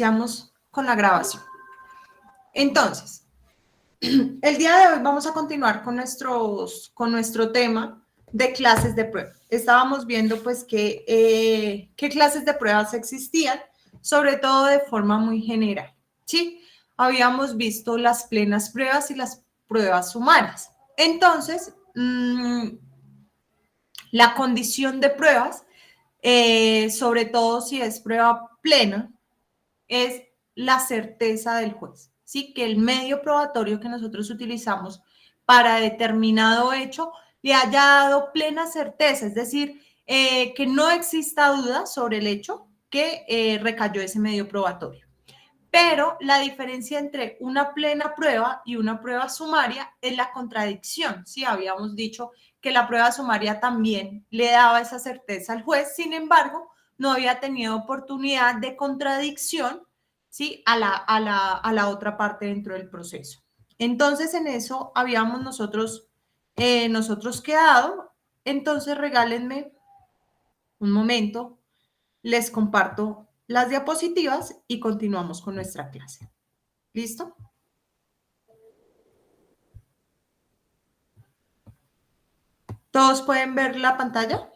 iniciamos con la grabación. Entonces, el día de hoy vamos a continuar con nuestro tema de clases de prueba. Estábamos viendo pues qué clases de pruebas existían, sobre todo de forma muy general, ¿sí? Habíamos visto las plenas pruebas y las pruebas sumarias. Entonces, la condición de pruebas, sobre todo si es prueba plena, es la certeza del juez, ¿sí? Que el medio probatorio que nosotros utilizamos para determinado hecho le haya dado plena certeza, es decir, que no exista duda sobre el hecho que recayó ese medio probatorio. Pero la diferencia entre una plena prueba y una prueba sumaria es la contradicción, ¿sí? Habíamos dicho que la prueba sumaria también le daba esa certeza al juez, sin embargo, no había tenido oportunidad de contradicción, ¿sí? A la otra parte dentro del proceso. Entonces, en eso habíamos nosotros quedado. Entonces, regálenme un momento, les comparto las diapositivas y continuamos con nuestra clase. ¿Listo? ¿Todos pueden ver la pantalla?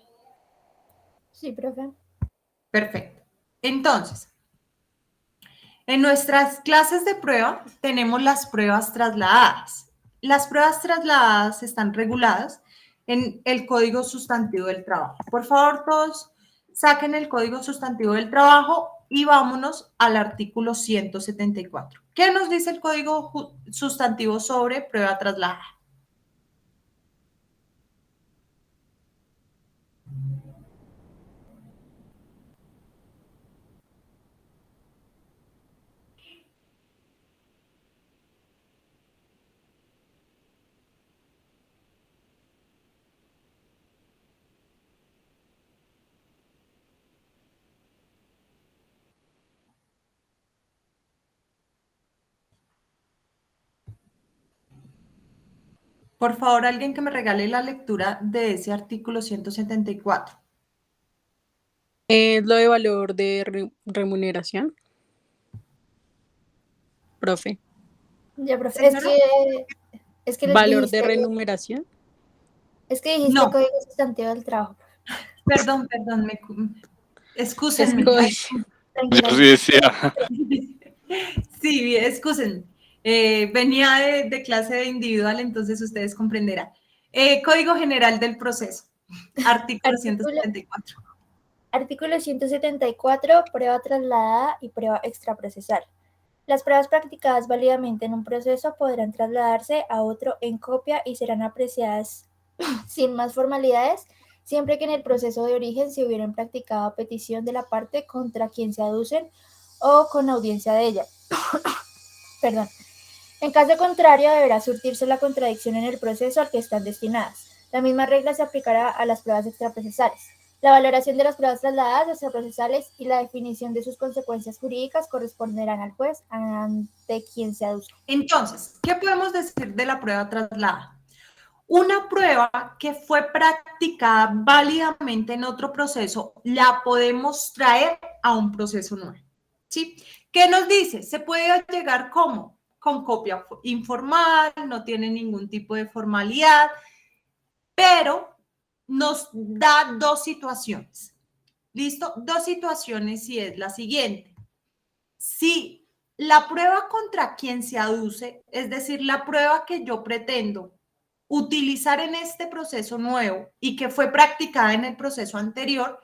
Sí, profe. Perfecto. Entonces, en nuestras clases de prueba tenemos las pruebas trasladadas. Las pruebas trasladadas están reguladas en el Código Sustantivo del Trabajo. Por favor, todos saquen el Código Sustantivo del Trabajo y vámonos al artículo 174. ¿Qué nos dice el Código Sustantivo sobre prueba trasladada? Por favor, alguien que me regale la lectura de ese artículo 174. Lo de valor de remuneración, profe. Ya, profe. Señora. Es que ¿Valor de dijiste, remuneración? es que dijiste No, Código Sustantivo del Trabajo. perdón, excúsenme. Tranquila. Yo sí decía, Sí, excúsenme. Venía de clase de individual, entonces ustedes comprenderán. Código General del Proceso, artículo Artículo, 174. artículo 174, prueba trasladada y prueba extraprocesal. Las pruebas practicadas válidamente en un proceso podrán trasladarse a otro en copia y serán apreciadas sin más formalidades, siempre que en el proceso de origen se hubieran practicado a petición de la parte contra quien se aducen o con audiencia de ella. Perdón. En caso contrario, deberá surtirse la contradicción en el proceso al que están destinadas. La misma regla se aplicará a las pruebas extraprocesales. La valoración de las pruebas trasladadas extraprocesales y la definición de sus consecuencias jurídicas corresponderán al juez ante quien se aduce. Entonces, ¿qué podemos decir de la prueba trasladada? Una prueba que fue practicada válidamente en otro proceso, la podemos traer a un proceso nuevo. ¿Sí? ¿Qué nos dice? Se puede llegar ¿cómo? Con copia informal, no tiene ningún tipo de formalidad, pero nos da dos situaciones. ¿Listo? Dos situaciones y es la siguiente. Si la prueba contra quien se aduce, es decir, la prueba que yo pretendo utilizar en este proceso nuevo y que fue practicada en el proceso anterior,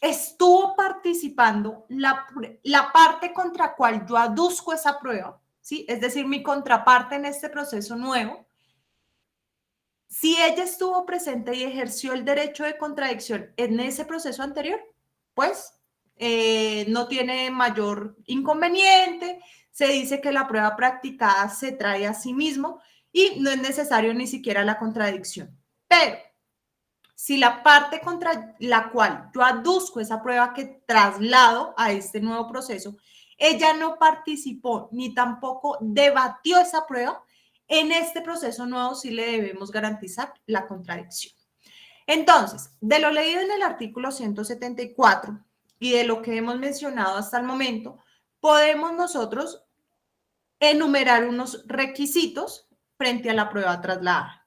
estuvo participando la parte contra cual yo aduzco esa prueba, ¿sí? Es decir, mi contraparte en este proceso nuevo. Si ella estuvo presente y ejerció el derecho de contradicción en ese proceso anterior, pues no tiene mayor inconveniente, se dice que la prueba practicada se trae a sí mismo y no es necesario ni siquiera la contradicción. Pero si la parte contra la cual yo aduzco esa prueba que traslado a este nuevo proceso, ella no participó ni tampoco debatió esa prueba, en este proceso nuevo sí le debemos garantizar la contradicción. Entonces, de lo leído en el artículo 174, y de lo que hemos mencionado hasta el momento, podemos nosotros enumerar unos requisitos frente a la prueba trasladada.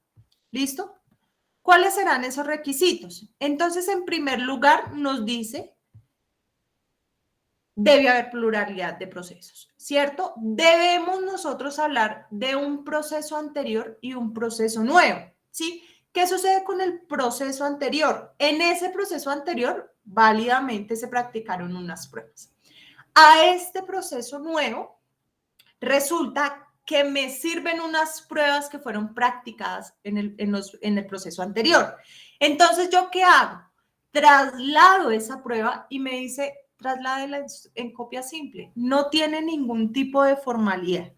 ¿Listo? ¿Cuáles serán esos requisitos? Entonces, en primer lugar, nos dice, debe haber pluralidad de procesos, ¿cierto? Debemos nosotros hablar de un proceso anterior y un proceso nuevo, ¿sí? ¿Qué sucede con el proceso anterior? En ese proceso anterior, válidamente se practicaron unas pruebas. A este proceso nuevo, resulta que me sirven unas pruebas que fueron practicadas en el proceso anterior. Entonces, ¿yo qué hago? Traslado esa prueba y me dice, trasládela en copia simple. No tiene ningún tipo de formalidad.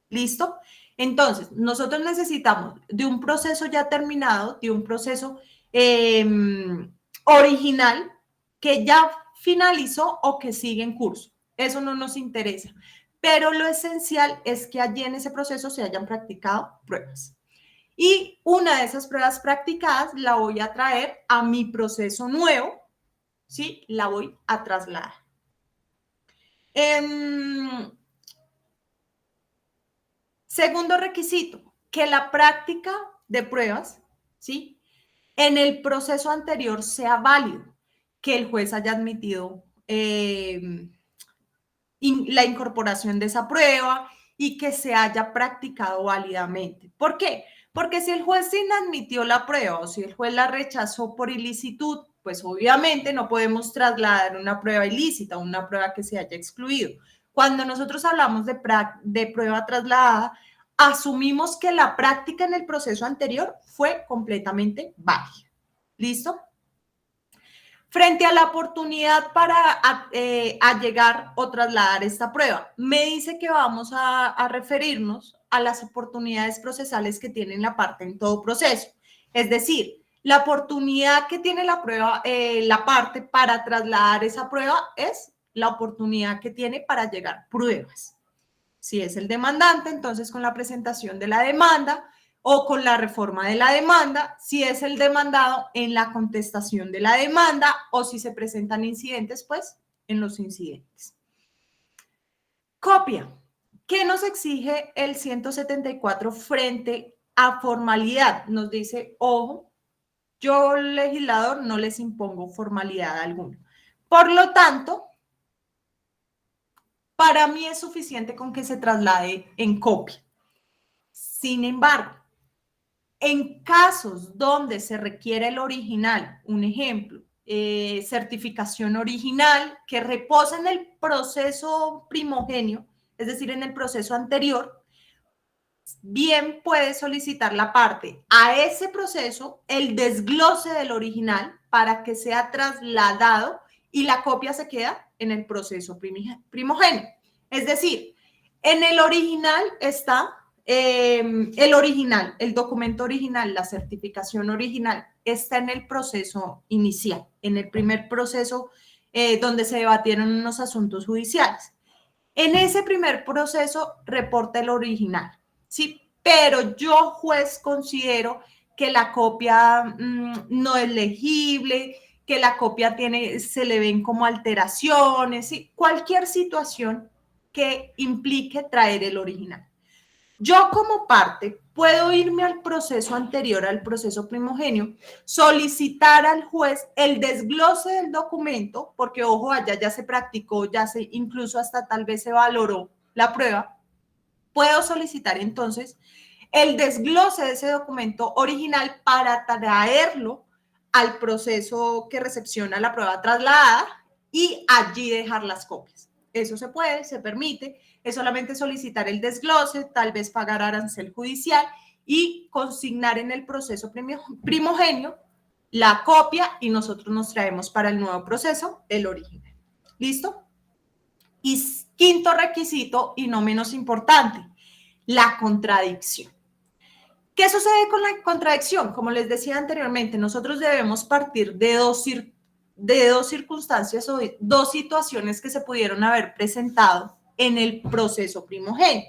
¿Listo? Entonces, nosotros necesitamos de un proceso ya terminado, de un proceso original que ya finalizó o que sigue en curso. Eso no nos interesa. Pero lo esencial es que allí en ese proceso se hayan practicado pruebas. Y una de esas pruebas practicadas la voy a traer a mi proceso nuevo, ¿sí? La voy a trasladar. Segundo requisito, que la práctica de pruebas, ¿sí? En el proceso anterior sea válido, que el juez haya admitido la incorporación de esa prueba y que se haya practicado válidamente. ¿Por qué? Porque si el juez inadmitió la prueba o si el juez la rechazó por ilicitud, pues obviamente no podemos trasladar una prueba ilícita, una prueba que se haya excluido. Cuando nosotros hablamos de prueba trasladada, asumimos que la práctica en el proceso anterior fue completamente válida. ¿Listo? Frente a la oportunidad para allegar o trasladar esta prueba, me dice que vamos a referirnos a las oportunidades procesales que tiene la parte en todo proceso. Es decir, la oportunidad que tiene la prueba, la parte para trasladar esa prueba es la oportunidad que tiene para llegar pruebas. Si es el demandante, entonces con la presentación de la demanda, o con la reforma de la demanda, si es el demandado en la contestación de la demanda, o si se presentan incidentes, pues en los incidentes. Copia. ¿Qué nos exige el 174 frente a formalidad? Nos dice, ojo, yo legislador no les impongo formalidad alguna. Por lo tanto, para mí es suficiente con que se traslade en copia. Sin embargo, en casos donde se requiere el original, un ejemplo, certificación original que reposa en el proceso primogenio, es decir, en el proceso anterior, bien puede solicitar la parte a ese proceso el desglose del original para que sea trasladado y la copia se queda en el proceso primogenio. Es decir, en el original está el original, el documento original, la certificación original, está en el proceso inicial, en el primer proceso donde se debatieron unos asuntos judiciales. En ese primer proceso reporta el original, ¿sí? Pero yo, juez, considero que la copia no es legible, que la copia se le ven como alteraciones, ¿sí? Cualquier situación que implique traer el original. Yo como parte puedo irme al proceso anterior, al proceso primogenio, solicitar al juez el desglose del documento, porque ojo, allá ya se practicó, incluso hasta tal vez se valoró la prueba. Puedo solicitar entonces el desglose de ese documento original para traerlo al proceso que recepciona la prueba trasladada y allí dejar las copias. Eso se puede, se permite, es solamente solicitar el desglose, tal vez pagar arancel judicial y consignar en el proceso primogenio la copia y nosotros nos traemos para el nuevo proceso el original. ¿Listo? Y quinto requisito, y no menos importante, la contradicción. ¿Qué sucede con la contradicción? Como les decía anteriormente, nosotros debemos partir de dos circunstancias o dos situaciones que se pudieron haber presentado en el proceso primogenio.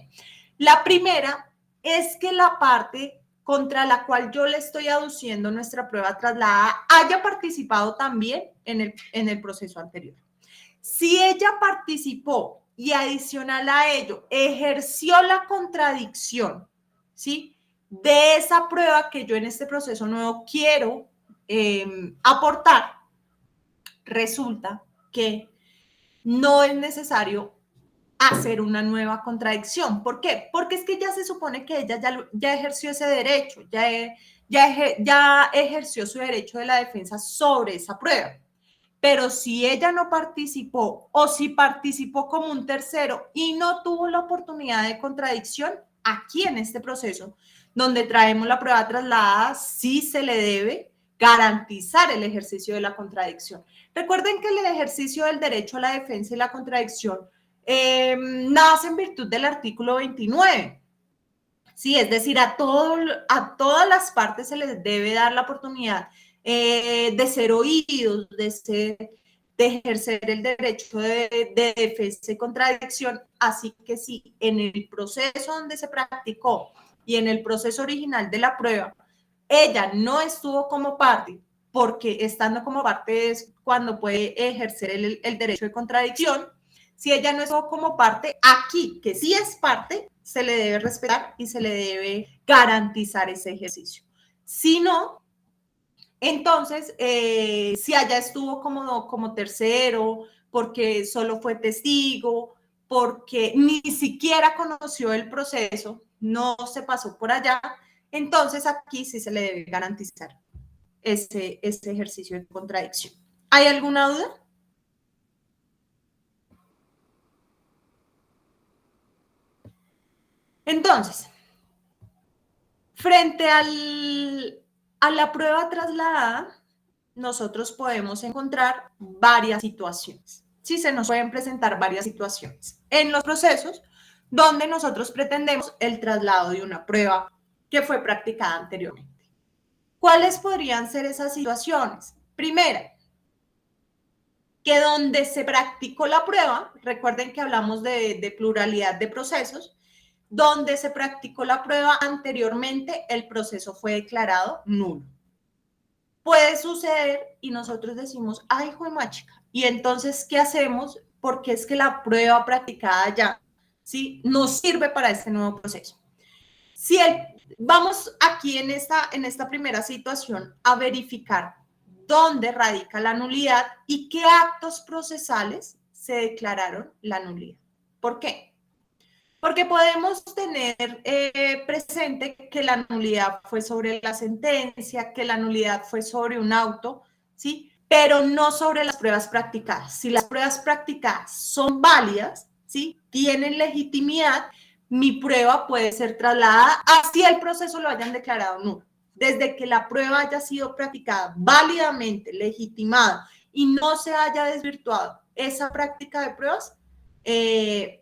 La primera es que la parte contra la cual yo le estoy aduciendo nuestra prueba trasladada haya participado también en el proceso anterior. Si ella participó y adicional a ello ejerció la contradicción, ¿sí?, de esa prueba que yo en este proceso nuevo quiero aportar, resulta que no es necesario hacer una nueva contradicción. ¿Por qué? Porque es que ya se supone que ella ya ejerció ese derecho, ya ejerció su derecho de la defensa sobre esa prueba. Pero si ella no participó o si participó como un tercero y no tuvo la oportunidad de contradicción, aquí en este proceso, donde traemos la prueba trasladada, sí se le debe garantizar el ejercicio de la contradicción. Recuerden que el ejercicio del derecho a la defensa y la contradicción nace en virtud del artículo 29. Sí, es decir, a todas las partes se les debe dar la oportunidad de ser oídos, de ejercer el derecho de defensa y contradicción. Así que si en el proceso donde se practicó y en el proceso original de la prueba, ella no estuvo como parte, porque estando como parte es cuando puede ejercer el derecho de contradicción. Si ella no estuvo como parte, aquí, que sí es parte, se le debe respetar y se le debe garantizar ese ejercicio. Si no, entonces, si allá estuvo como tercero, porque solo fue testigo, porque ni siquiera conoció el proceso, no se pasó por allá, entonces aquí sí se le debe garantizar ese ejercicio de contradicción. ¿Hay alguna duda? Entonces, frente a la prueba trasladada, nosotros podemos encontrar varias situaciones. Sí, se nos pueden presentar varias situaciones en los procesos donde nosotros pretendemos el traslado de una prueba que fue practicada anteriormente. ¿Cuáles podrían ser esas situaciones? Primera, que donde se practicó la prueba, recuerden que hablamos de pluralidad de procesos, donde se practicó la prueba anteriormente, el proceso fue declarado nulo. Puede suceder y nosotros decimos, ay, juemachica, y entonces, ¿qué hacemos? Porque es que la prueba practicada ya, ¿sí?, no sirve para este nuevo proceso. Si vamos aquí en esta primera situación a verificar dónde radica la nulidad y qué actos procesales se declararon la nulidad. ¿Por qué? Porque podemos tener presente que la nulidad fue sobre la sentencia, que la nulidad fue sobre un auto, ¿sí?, pero no sobre las pruebas practicadas. Si las pruebas practicadas son válidas, ¿sí?, tienen legitimidad, mi prueba puede ser trasladada así el proceso lo hayan declarado nulo. Desde que la prueba haya sido practicada válidamente, legitimada y no se haya desvirtuado esa práctica de pruebas,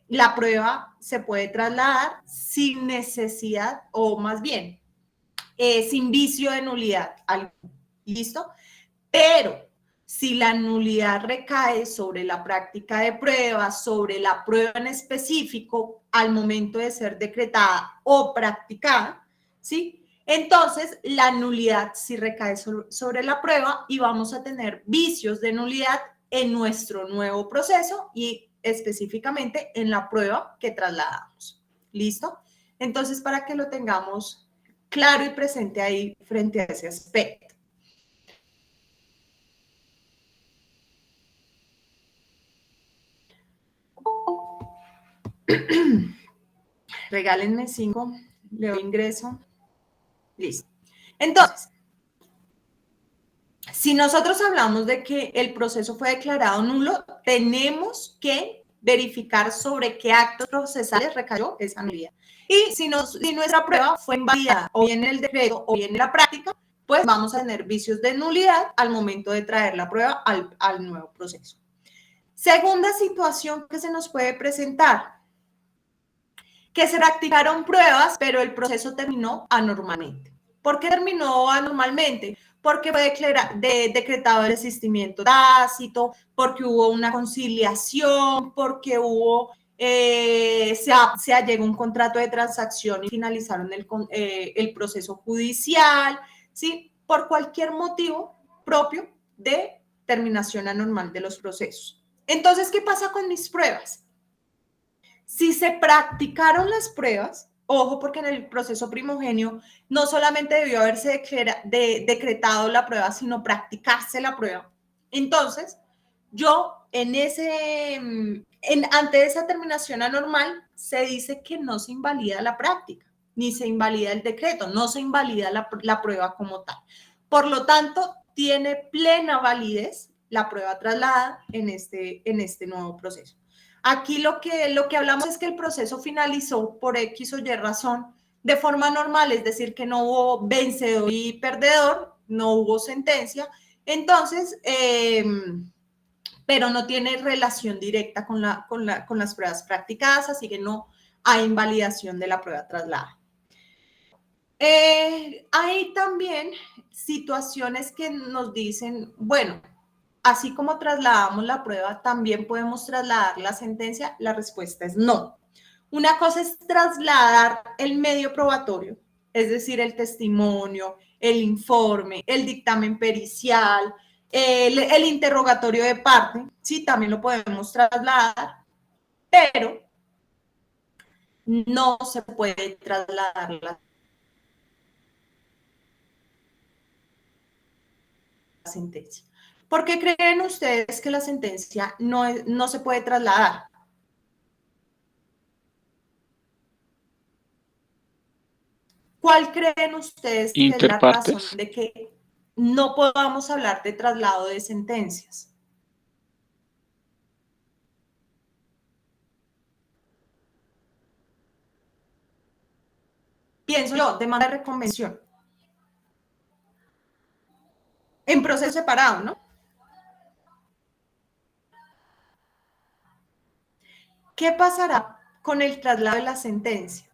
la prueba se puede trasladar sin necesidad o más bien sin vicio de nulidad. ¿Listo? Pero si la nulidad recae sobre la práctica de pruebas, sobre la prueba en específico al momento de ser decretada o practicada, ¿sí?, entonces la nulidad sí recae sobre la prueba y vamos a tener vicios de nulidad en nuestro nuevo proceso y específicamente en la prueba que trasladamos. ¿Listo? Entonces, para que lo tengamos claro y presente ahí frente a ese aspecto. Regálenme 5, le doy ingreso. Listo. Entonces, si nosotros hablamos de que el proceso fue declarado nulo, tenemos que verificar sobre qué actos procesales recayó esa nulidad. Y si nuestra prueba fue invalidada o bien en el decreto o bien en la práctica, pues vamos a tener vicios de nulidad al momento de traer la prueba al nuevo proceso. Segunda situación que se nos puede presentar, que se practicaron pruebas, pero el proceso terminó anormalmente. ¿Por qué terminó anormalmente? Porque fue decretado el desistimiento tácito, porque hubo una conciliación, porque se allegó un contrato de transacción y finalizaron el proceso judicial, ¿sí?, por cualquier motivo propio de terminación anormal de los procesos. Entonces, ¿qué pasa con mis pruebas? Si se practicaron las pruebas, ojo, porque en el proceso primogenio no solamente debió haberse decretado la prueba, sino practicarse la prueba. Entonces, yo ante esa terminación anormal, se dice que no se invalida la práctica, ni se invalida el decreto, no se invalida la prueba como tal. Por lo tanto, tiene plena validez la prueba trasladada en este nuevo proceso. Aquí lo que hablamos es que el proceso finalizó por X o Y razón de forma normal, es decir, que no hubo vencedor y perdedor, no hubo sentencia. Entonces, pero no tiene relación directa con las pruebas practicadas, así que no hay invalidación de la prueba trasladada. Hay también situaciones que nos dicen, bueno, así como trasladamos la prueba, también podemos trasladar la sentencia. La respuesta es no. Una cosa es trasladar el medio probatorio, es decir, el testimonio, el informe, el dictamen pericial, el interrogatorio de parte, sí, también lo podemos trasladar, pero no se puede trasladar la sentencia. ¿Por qué creen ustedes que la sentencia no se puede trasladar? ¿Cuál creen ustedes que es la razón Interpartes. de que no podamos hablar de traslado de sentencias? Pienso yo, demanda de reconvención. En proceso separado, ¿no? ¿Qué pasará con el traslado de la sentencia?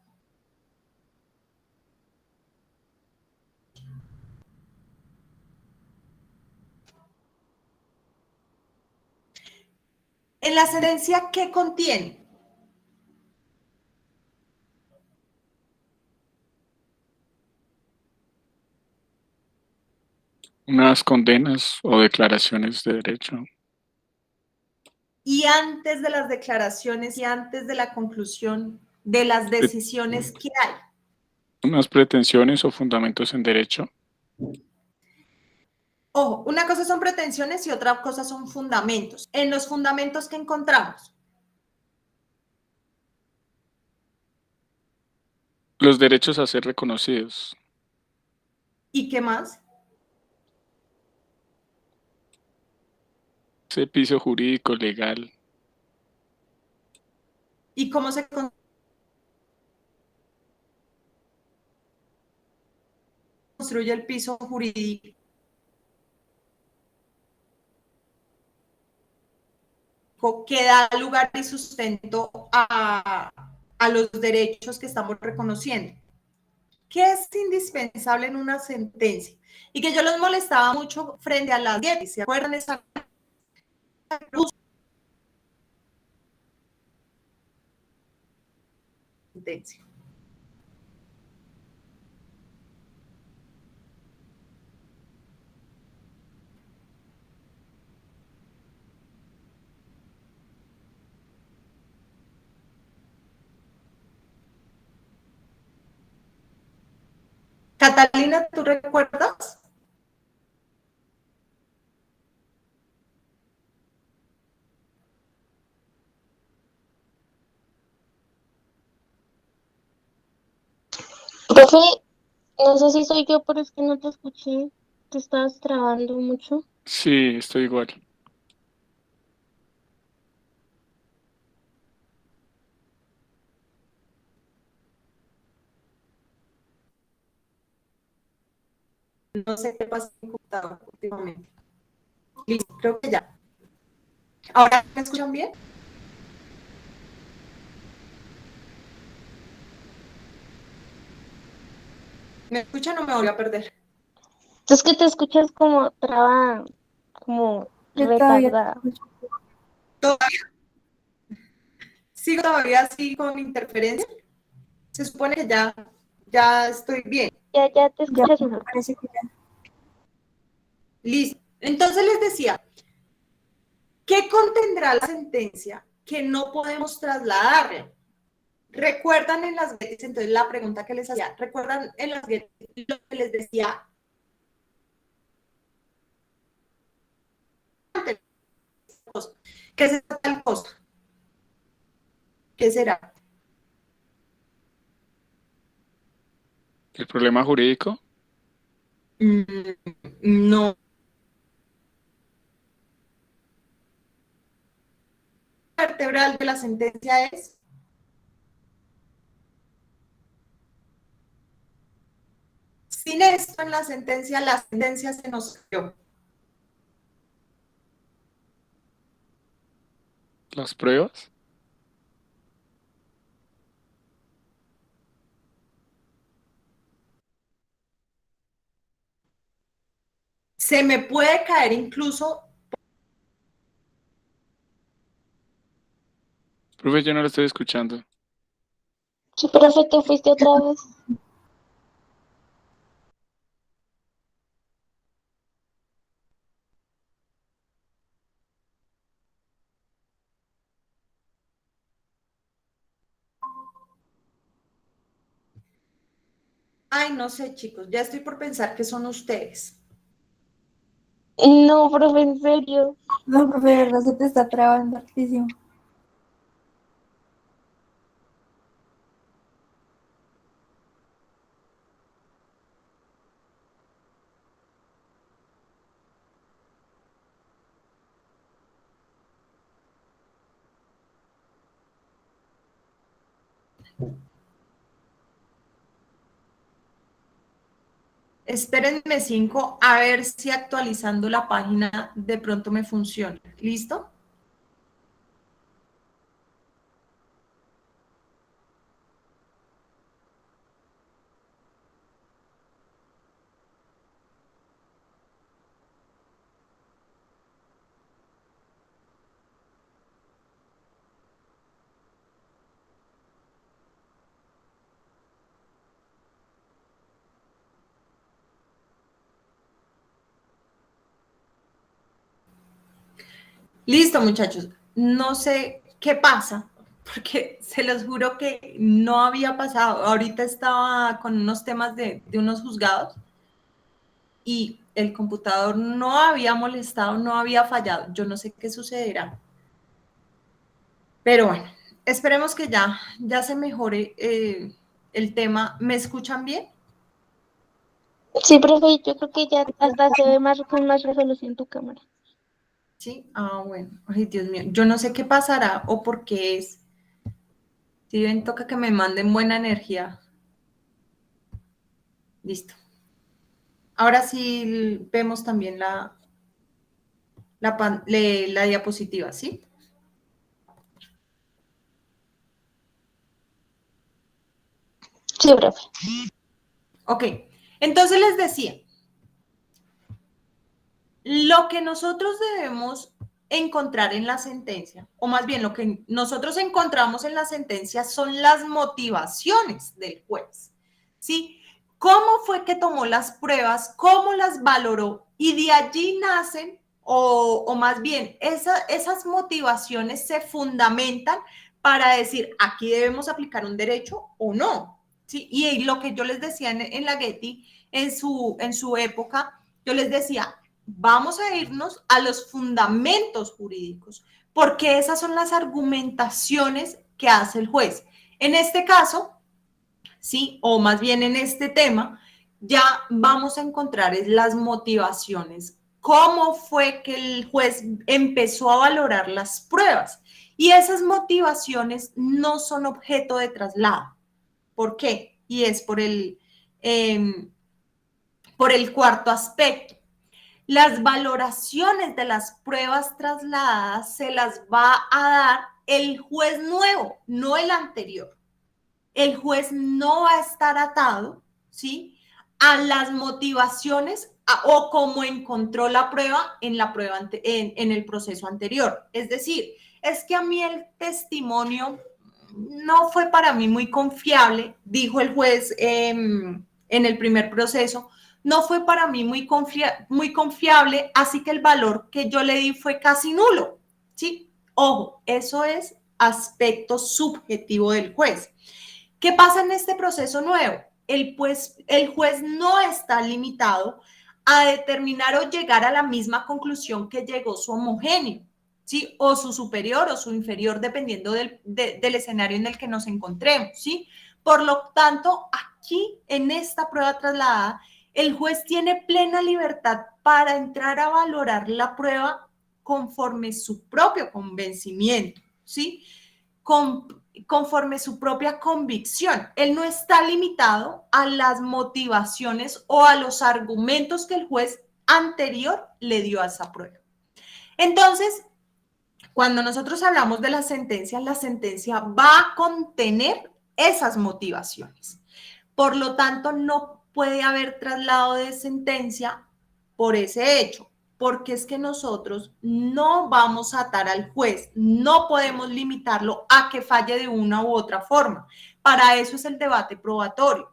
En la sentencia, ¿qué contiene? Unas condenas o declaraciones de derecho. Y antes de las declaraciones y antes de la conclusión de las decisiones que hay. Unas pretensiones o fundamentos en derecho. Ojo, una cosa son pretensiones y otra cosa son fundamentos. En los fundamentos que encontramos. Los derechos a ser reconocidos. ¿Y qué más? Ese piso jurídico, legal. ¿Y cómo se construye el piso jurídico? Que da lugar y sustento a los derechos que estamos reconociendo. ¿Qué es indispensable en una sentencia? Y que yo los molestaba mucho frente a las 10, ¿se acuerdan esa sentencia? Catalina, ¿tú recuerdas? Profe, no sé si soy yo, pero es que no te escuché. Te estabas trabando mucho. Sí, estoy igual. No sé qué pasa en mi computador últimamente. Listo, creo que ya. ¿Ahora me escuchan bien? ¿Me escuchan o me voy a perder? Es que te escuchas como traba, como Yo todavía retardada. ¿Sigo todavía así con interferencia? Se supone que ya estoy bien. Ya te ya escuchas mejor. parece que ya. Listo. Entonces les decía ¿Qué contendrá la sentencia que no podemos trasladarle? ¿Recuerdan en las Gettys? Entonces la pregunta que les hacía, ¿recuerdan en las Gettys lo que les decía? ¿Qué es tal cosa? ¿Qué será? ¿El problema jurídico? No. La vertebral de la sentencia es sin esto en la sentencia se nos cayó. ¿Las pruebas? Se me puede caer incluso. Profe, yo no lo estoy escuchando. Sí, profe, te fuiste otra vez. Ay, no sé, chicos, ya estoy por pensar que son ustedes. No, profe, en serio. No, profe, de verdad se te está trabando hartísimo. Espérenme 5 a ver si actualizando la página de pronto me funciona. ¿Listo? Listo, muchachos. No sé qué pasa, porque se los juro que no había pasado. Ahorita estaba con unos temas de unos juzgados y el computador no había molestado, no había fallado. Yo no sé qué sucederá. Pero bueno, esperemos que ya se mejore el tema. ¿Me escuchan bien? Sí, profe, yo creo que ya hasta se ve más con más resolución tu cámara. Sí. Ah, bueno. Ay, Dios mío. Yo no sé qué pasará o por qué es. Si ven, toca que me manden buena energía. Listo. Ahora sí vemos también la diapositiva, ¿sí? Sí, profe. Ok. Entonces les decía, lo que nosotros debemos encontrar en la sentencia, o más bien lo que nosotros encontramos en la sentencia son las motivaciones del juez, ¿sí? ¿Cómo fue que tomó las pruebas? ¿Cómo las valoró? Y de allí nacen, o más bien, esas motivaciones se fundamentan para decir, aquí debemos aplicar un derecho o no, ¿sí? Y lo que yo les decía en la Getty, en su época, yo les decía, vamos a irnos a los fundamentos jurídicos, porque esas son las argumentaciones que hace el juez. En este caso, sí, o más bien en este tema, ya vamos a encontrar las motivaciones. ¿Cómo fue que el juez empezó a valorar las pruebas? Y esas motivaciones no son objeto de traslado. ¿Por qué? Y es por el cuarto aspecto. Las valoraciones de las pruebas trasladadas se las va a dar el juez nuevo, no el anterior. El juez no va a estar atado, ¿sí?, a las motivaciones o cómo encontró la prueba en el proceso anterior. Es decir, es que a mí el testimonio no fue para mí muy confiable, dijo el juez en el primer proceso, no fue para mí muy confiable, así que el valor que yo le di fue casi nulo, ¿sí? Ojo, eso es aspecto subjetivo del juez. ¿Qué pasa en este proceso nuevo? El juez no está limitado a determinar o llegar a la misma conclusión que llegó su homogéneo, ¿sí? O su superior o su inferior, dependiendo del escenario en el que nos encontremos, ¿sí? Por lo tanto, aquí en esta prueba trasladada, el juez tiene plena libertad para entrar a valorar la prueba conforme su propio convencimiento, ¿sí? Conforme su propia convicción. Él no está limitado a las motivaciones o a los argumentos que el juez anterior le dio a esa prueba. Entonces, cuando nosotros hablamos de la sentencia va a contener esas motivaciones. Por lo tanto, no puede haber traslado de sentencia por ese hecho, porque es que nosotros no vamos a atar al juez, no podemos limitarlo a que falle de una u otra forma. Para eso es el debate probatorio,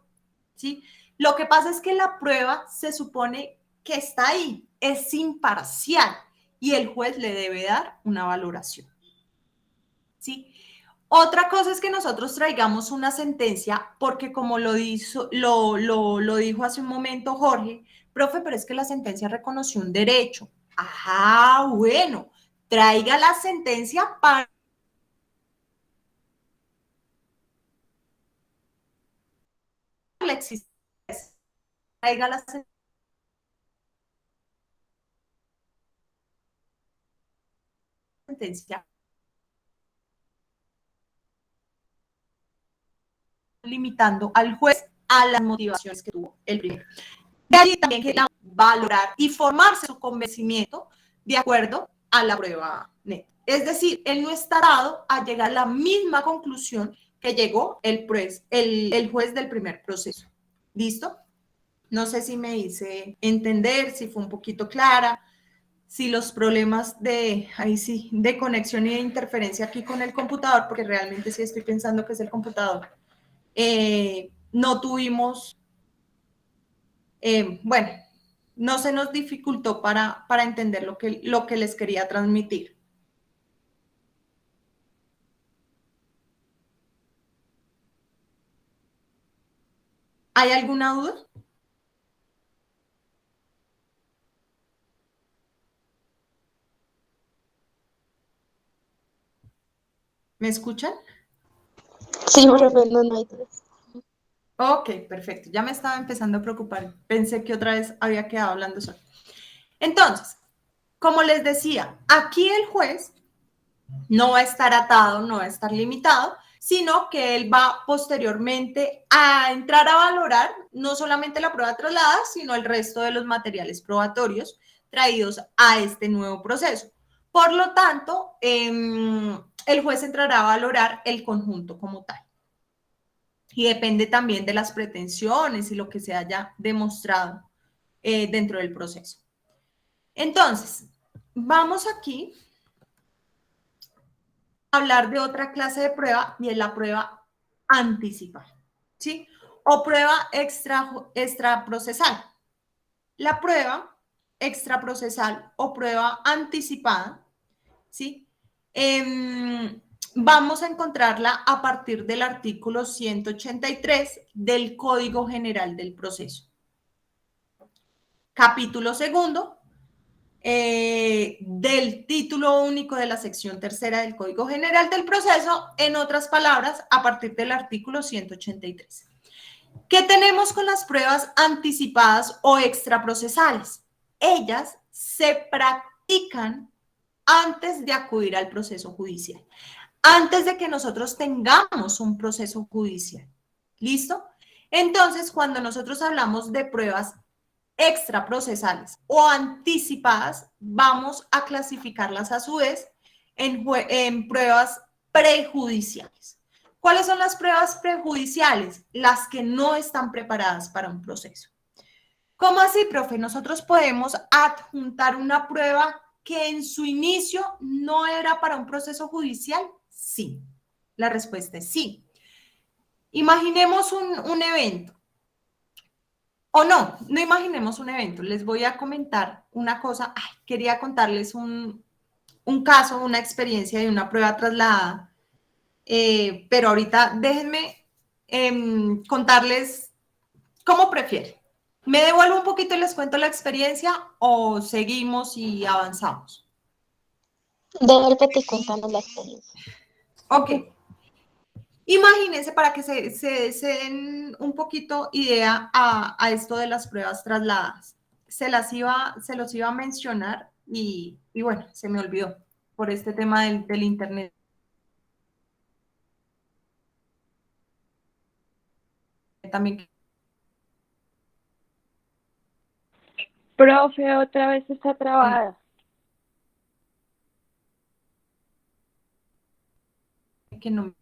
¿sí? Lo que pasa es que la prueba se supone que está ahí, es imparcial y el juez le debe dar una valoración, ¿sí? Otra cosa es que nosotros traigamos una sentencia, porque como lo dijo hace un momento Jorge, profe, pero es que la sentencia reconoció un derecho. Ajá, bueno, traiga la sentencia para la existencia, traiga la sentencia limitando al juez a las motivaciones que tuvo el primero. De allí también que valorar y formarse su convencimiento de acuerdo a la prueba neta. Es decir, él no está dado a llegar a la misma conclusión que llegó el juez del primer proceso. ¿Listo? No sé si me hice entender, si fue un poquito clara, si los problemas de conexión y de interferencia aquí con el computador, porque realmente sí estoy pensando que es el computador, no tuvimos, bueno, no se nos dificultó para entender lo que les quería transmitir. ¿Hay alguna duda? ¿Me escuchan? Sí, profe, no hay duda. Ok, perfecto. Ya me estaba empezando a preocupar. Pensé que otra vez había quedado hablando solo. Entonces, como les decía, aquí el juez no va a estar atado, no va a estar limitado, sino que él va posteriormente a entrar a valorar no solamente la prueba trasladada, sino el resto de los materiales probatorios traídos a este nuevo proceso. Por lo tanto, el juez entrará a valorar el conjunto como tal. Y depende también de las pretensiones y lo que se haya demostrado dentro del proceso. Entonces, vamos aquí a hablar de otra clase de prueba y es la prueba anticipada, ¿sí? O prueba extraprocesal. La prueba extraprocesal o prueba anticipada, ¿sí? Vamos a encontrarla a partir del artículo 183 del Código General del Proceso. Capítulo segundo del título único de la sección tercera del Código General del Proceso, en otras palabras, a partir del artículo 183. ¿Qué tenemos con las pruebas anticipadas o extraprocesales? Ellas se practican antes de acudir al proceso judicial, antes de que nosotros tengamos un proceso judicial. ¿Listo? Entonces, cuando nosotros hablamos de pruebas extraprocesales o anticipadas, vamos a clasificarlas a su vez en pruebas prejudiciales. ¿Cuáles son las pruebas prejudiciales? Las que no están preparadas para un proceso. ¿Cómo así, profe? Nosotros podemos adjuntar una prueba que en su inicio no era para un proceso judicial. Sí, la respuesta es sí. Imaginemos un evento. O no imaginemos un evento. Les voy a comentar una cosa. Ay, quería contarles un un caso, una experiencia de una prueba trasladada, pero ahorita déjenme contarles cómo prefieren. ¿Me devuelvo un poquito y les cuento la experiencia o seguimos y avanzamos? Devuélvete y cuéntanos la experiencia. Ok. Imagínense para que se den un poquito idea a esto de las pruebas trasladadas. Se los iba a mencionar y bueno, se me olvidó por este tema del internet. También Profe, otra vez está trabada. que no me...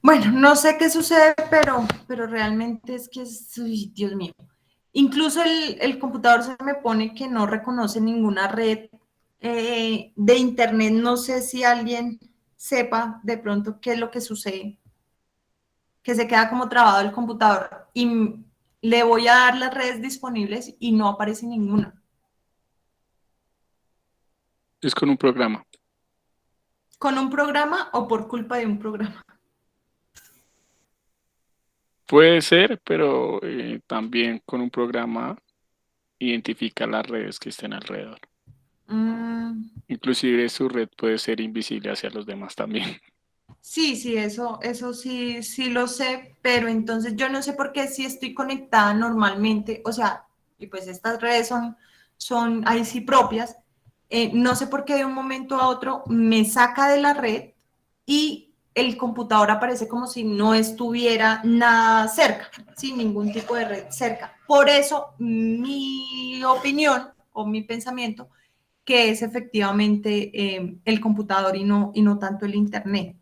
Bueno, no sé qué sucede, pero realmente es que es, uy, Dios mío. Incluso el computador se me pone que no reconoce ninguna red de internet. No sé si alguien sepa de pronto qué es lo que sucede, que se queda como trabado el computador y le voy a dar las redes disponibles y no aparece ninguna. Es con un programa. ¿Con un programa o por culpa de un programa? Puede ser, pero también con un programa identifica las redes que estén alrededor. Inclusive su red puede ser invisible hacia los demás también. Sí, sí, eso sí, sí lo sé, pero entonces yo no sé por qué si estoy conectada normalmente, o sea, y pues estas redes son ahí sí propias, no sé por qué de un momento a otro me saca de la red y el computador aparece como si no estuviera nada cerca, sin ningún tipo de red cerca. Por eso mi opinión o mi pensamiento que es efectivamente el computador y no tanto el internet.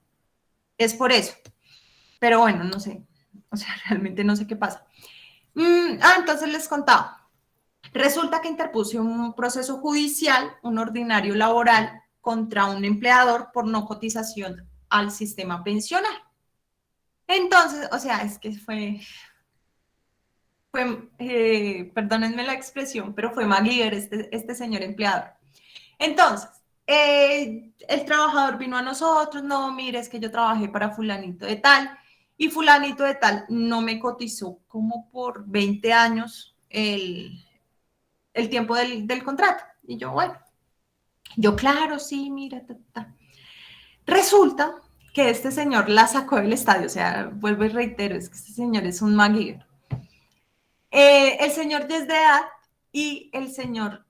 Es por eso. Pero bueno, no sé. O sea, realmente no sé qué pasa. Entonces les contaba. Resulta que interpuse un proceso judicial, un ordinario laboral, contra un empleador por no cotización al sistema pensional. Entonces, o sea, es que perdónenme la expresión, pero fue MacGyver este señor empleador. Entonces, el trabajador vino a nosotros, no, mire, es que yo trabajé para fulanito de tal, y fulanito de tal no me cotizó como por 20 años el tiempo del contrato. Y yo, bueno, yo claro, sí, mira, ta, ta. Resulta que este señor la sacó del estadio, o sea, vuelvo y reitero, es que este señor es un MacGyver. El señor ya es de edad y el señor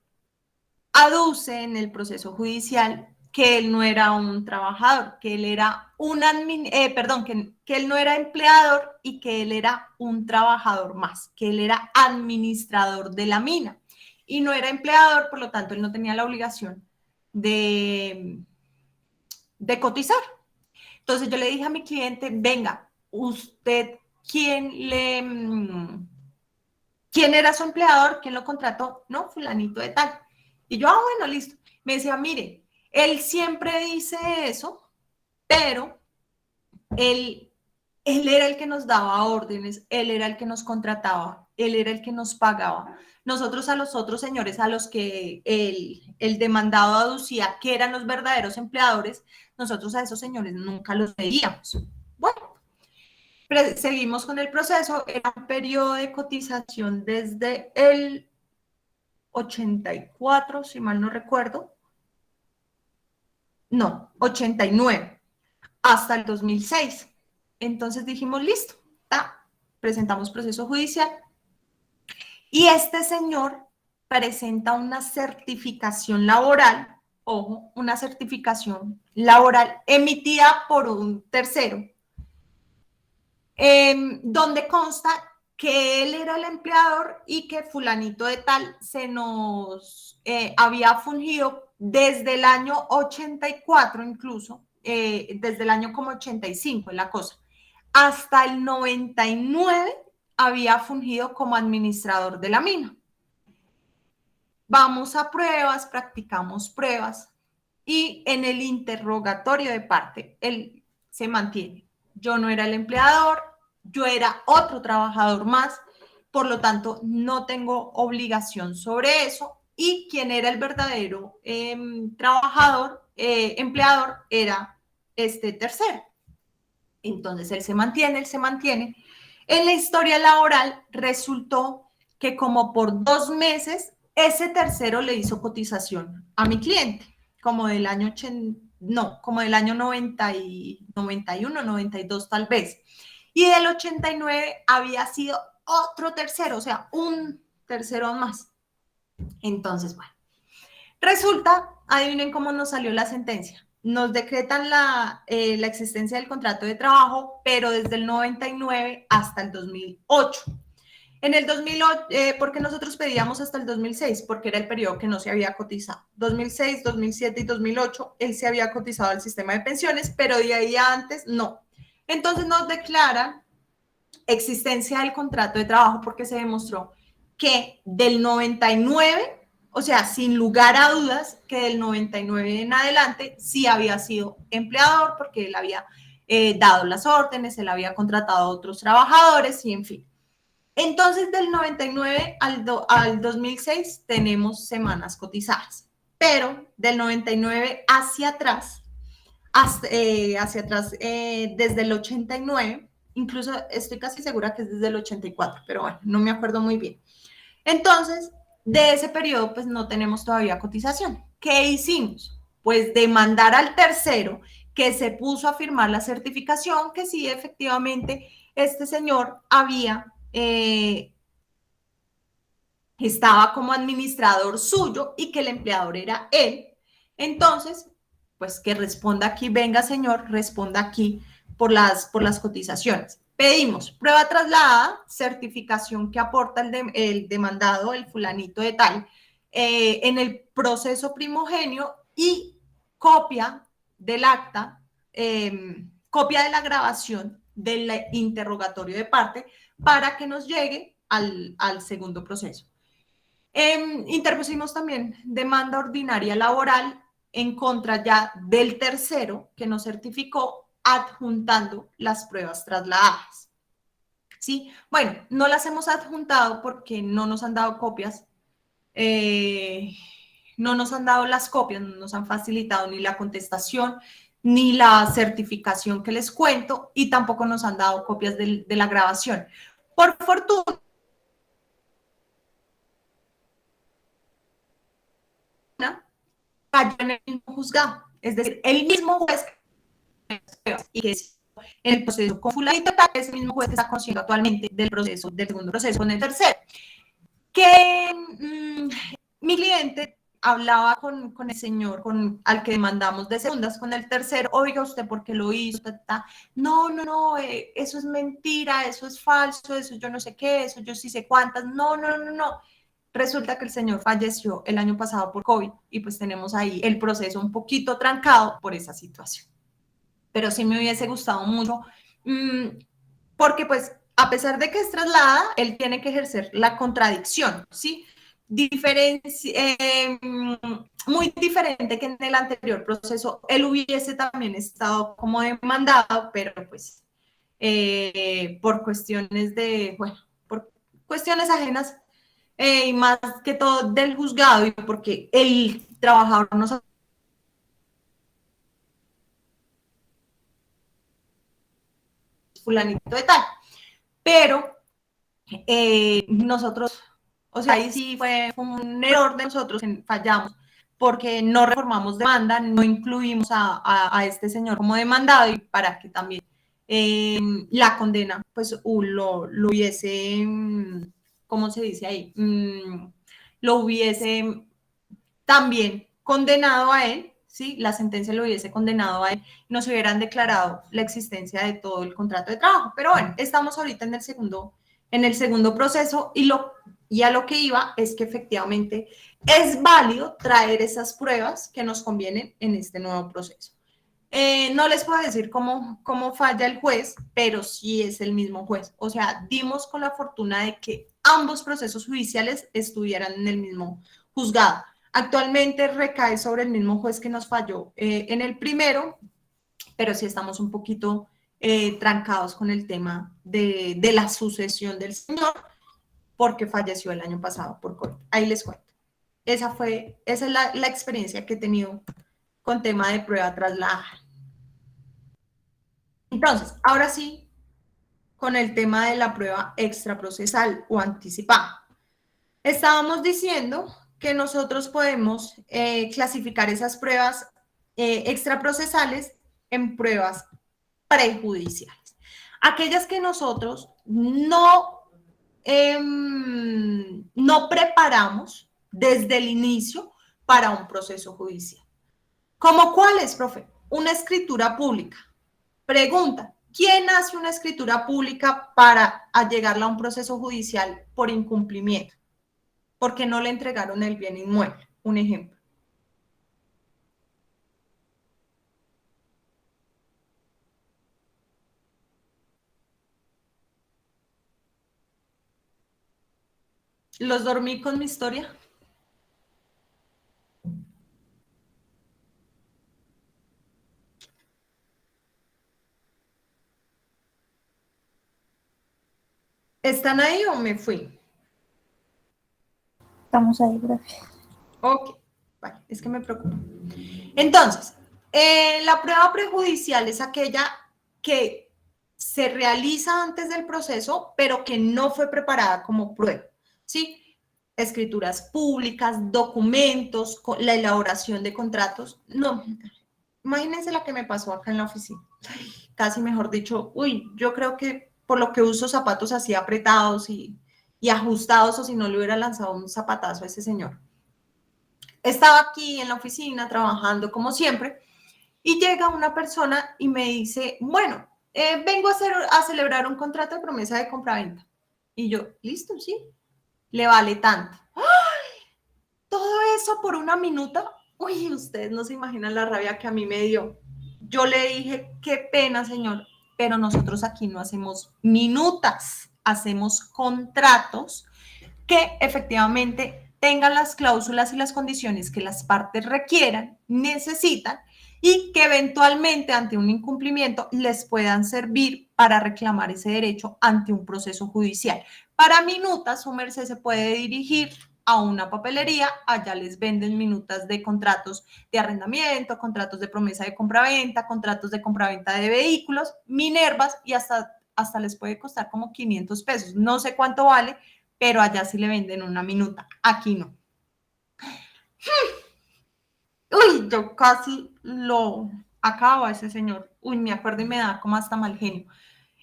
aduce en el proceso judicial que él no era un trabajador, que él era que él no era empleador y que él era un trabajador más, que él era administrador de la mina y no era empleador, por lo tanto él no tenía la obligación de, de cotizar. Entonces yo le dije a mi cliente, venga, usted, ¿quién era su empleador? ¿Quién lo contrató? No, fulanito de tal. Y yo, bueno, listo. Me decía, mire, él siempre dice eso, pero él era el que nos daba órdenes, él era el que nos contrataba, él era el que nos pagaba. Nosotros a los otros señores a los que el demandado aducía que eran los verdaderos empleadores, nosotros a esos señores nunca los veíamos. Bueno, seguimos con el proceso. Era un periodo de cotización desde el 84, si mal no recuerdo. No, 89, hasta el 2006. Entonces dijimos, listo, presentamos proceso judicial, Y este señor presenta una certificación laboral, ojo, una certificación laboral emitida por un tercero, donde consta que él era el empleador y que fulanito de tal se nos había fungido desde el año 84 incluso, desde el año como 85 es la cosa, hasta el 99 había fungido como administrador de la mina. Vamos a pruebas, practicamos pruebas y en el interrogatorio de parte, él se mantiene. Yo no era el empleador, yo era otro trabajador más, por lo tanto no tengo obligación sobre eso y quien era el verdadero trabajador, empleador, era este tercero. Entonces él se mantiene, él se mantiene. En la historia laboral resultó que como por 2 meses ese tercero le hizo cotización a mi cliente, como del año 80, no, como del año 91, 92 tal vez. Y del 89 había sido otro tercero, o sea, un tercero más. Entonces, bueno, resulta, adivinen cómo nos salió la sentencia. Nos decretan la existencia del contrato de trabajo, pero desde el 99 hasta el 2008. En el 2008, porque nosotros pedíamos hasta el 2006, porque era el periodo que no se había cotizado. 2006, 2007 y 2008, él se había cotizado al sistema de pensiones, pero de ahí antes no. Entonces nos declaran existencia del contrato de trabajo porque se demostró que del 99, o sea, sin lugar a dudas, que del 99 en adelante sí había sido empleador porque él había dado las órdenes, él había contratado a otros trabajadores y en fin. Entonces, del 99 al 2006 tenemos semanas cotizadas, pero del 99 hacia atrás, desde el 89, incluso estoy casi segura que es desde el 84, pero bueno, no me acuerdo muy bien. Entonces, de ese periodo, pues no tenemos todavía cotización. ¿Qué hicimos? Pues demandar al tercero que se puso a firmar la certificación que sí, efectivamente, este señor estaba como administrador suyo y que el empleador era él. Entonces, pues que responda aquí, venga señor, responda aquí por las cotizaciones. Pedimos prueba trasladada, certificación que aporta el demandado, el fulanito de tal, en el proceso primogenio y copia del acta, copia de la grabación del interrogatorio de parte para que nos llegue al segundo proceso. Interpusimos también demanda ordinaria laboral en contra ya del tercero que nos certificó adjuntando las pruebas trasladadas. ¿Sí? Bueno, no las hemos adjuntado porque no nos han dado copias, no nos han dado las copias, no nos han facilitado ni la contestación ni la certificación que les cuento y tampoco nos han dado copias de la grabación. Por fortuna, cayó en el mismo juzgado, es decir, el mismo juez y que es en el proceso con fulanito tal, ese mismo juez está consciente actualmente del proceso, del segundo proceso con el tercero. Que mi cliente hablaba con el señor al que demandamos de segundas, con el tercero, oiga, ¿usted por qué lo hizo? No, eso es mentira, eso es falso, eso yo no sé qué, eso yo sí sé cuántas, no. Resulta que el señor falleció el año pasado por COVID y pues tenemos ahí el proceso un poquito trancado por esa situación. Pero sí me hubiese gustado mucho, porque pues a pesar de que es traslada, él tiene que ejercer la contradicción, ¿sí? Muy diferente que en el anterior proceso, él hubiese también estado como demandado, pero pues por cuestiones por cuestiones ajenas y más que todo del juzgado y porque el trabajador no sabe fulanito de tal, pero nosotros, o sea, ahí sí fue un error de nosotros, fallamos, porque no reformamos demanda, no incluimos a este señor como demandado y para que también la condena, pues lo hubiese ¿cómo se dice ahí? Lo hubiese también condenado a él, ¿sí? La sentencia lo hubiese condenado a él, y nos hubieran declarado la existencia de todo el contrato de trabajo. Pero bueno, estamos ahorita en el segundo proceso y a lo que iba es que efectivamente es válido traer esas pruebas que nos convienen en este nuevo proceso. No les puedo decir cómo falla el juez, pero sí es el mismo juez. O sea, dimos con la fortuna de que ambos procesos judiciales estuvieran en el mismo juzgado. Actualmente recae sobre el mismo juez que nos falló en el primero, pero sí estamos un poquito trancados con el tema de la sucesión del señor, porque falleció el año pasado por COVID. Ahí les cuento. Esa es la experiencia que he tenido con tema de prueba trasladada. Entonces, ahora sí, con el tema de la prueba extraprocesal o anticipada. Estábamos diciendo que nosotros podemos clasificar esas pruebas extraprocesales en pruebas prejudiciales. Aquellas que nosotros no preparamos desde el inicio para un proceso judicial. ¿Cómo cuáles, profe? Una escritura pública. Pregunta, ¿quién hace una escritura pública para allegarla a un proceso judicial por incumplimiento? Porque no le entregaron el bien inmueble. Un ejemplo. ¿Los dormí con mi historia? ¿Están ahí o me fui? Estamos ahí, profe. Ok, vale, es que me preocupa. Entonces, la prueba prejudicial es aquella que se realiza antes del proceso, pero que no fue preparada como prueba, ¿sí? Escrituras públicas, documentos, la elaboración de contratos. No, imagínense la que me pasó acá en la oficina. Casi mejor dicho, uy, yo creo que por lo que uso zapatos así apretados y ajustados, o si no le hubiera lanzado un zapatazo a ese señor. Estaba aquí en la oficina trabajando como siempre y llega una persona y me dice, bueno, vengo a celebrar un contrato de promesa de compraventa. Y yo, listo, sí, le vale tanto. ¡Ay! Todo eso por una minuta. Uy, ustedes no se imaginan la rabia que a mí me dio. Yo le dije, qué pena, señor, pero nosotros aquí no hacemos minutas, hacemos contratos que efectivamente tengan las cláusulas y las condiciones que las partes requieran, necesitan, y que eventualmente ante un incumplimiento les puedan servir para reclamar ese derecho ante un proceso judicial. Para minutas, su merced se puede dirigir a una papelería, allá les venden minutas de contratos de arrendamiento, contratos de promesa de compraventa, contratos de compraventa de vehículos, Minervas, y hasta les puede costar como 500 pesos. No sé cuánto vale, pero allá sí le venden una minuta, aquí no. Uy, yo casi lo acabo a ese señor. Uy, me acuerdo y me da como hasta mal genio.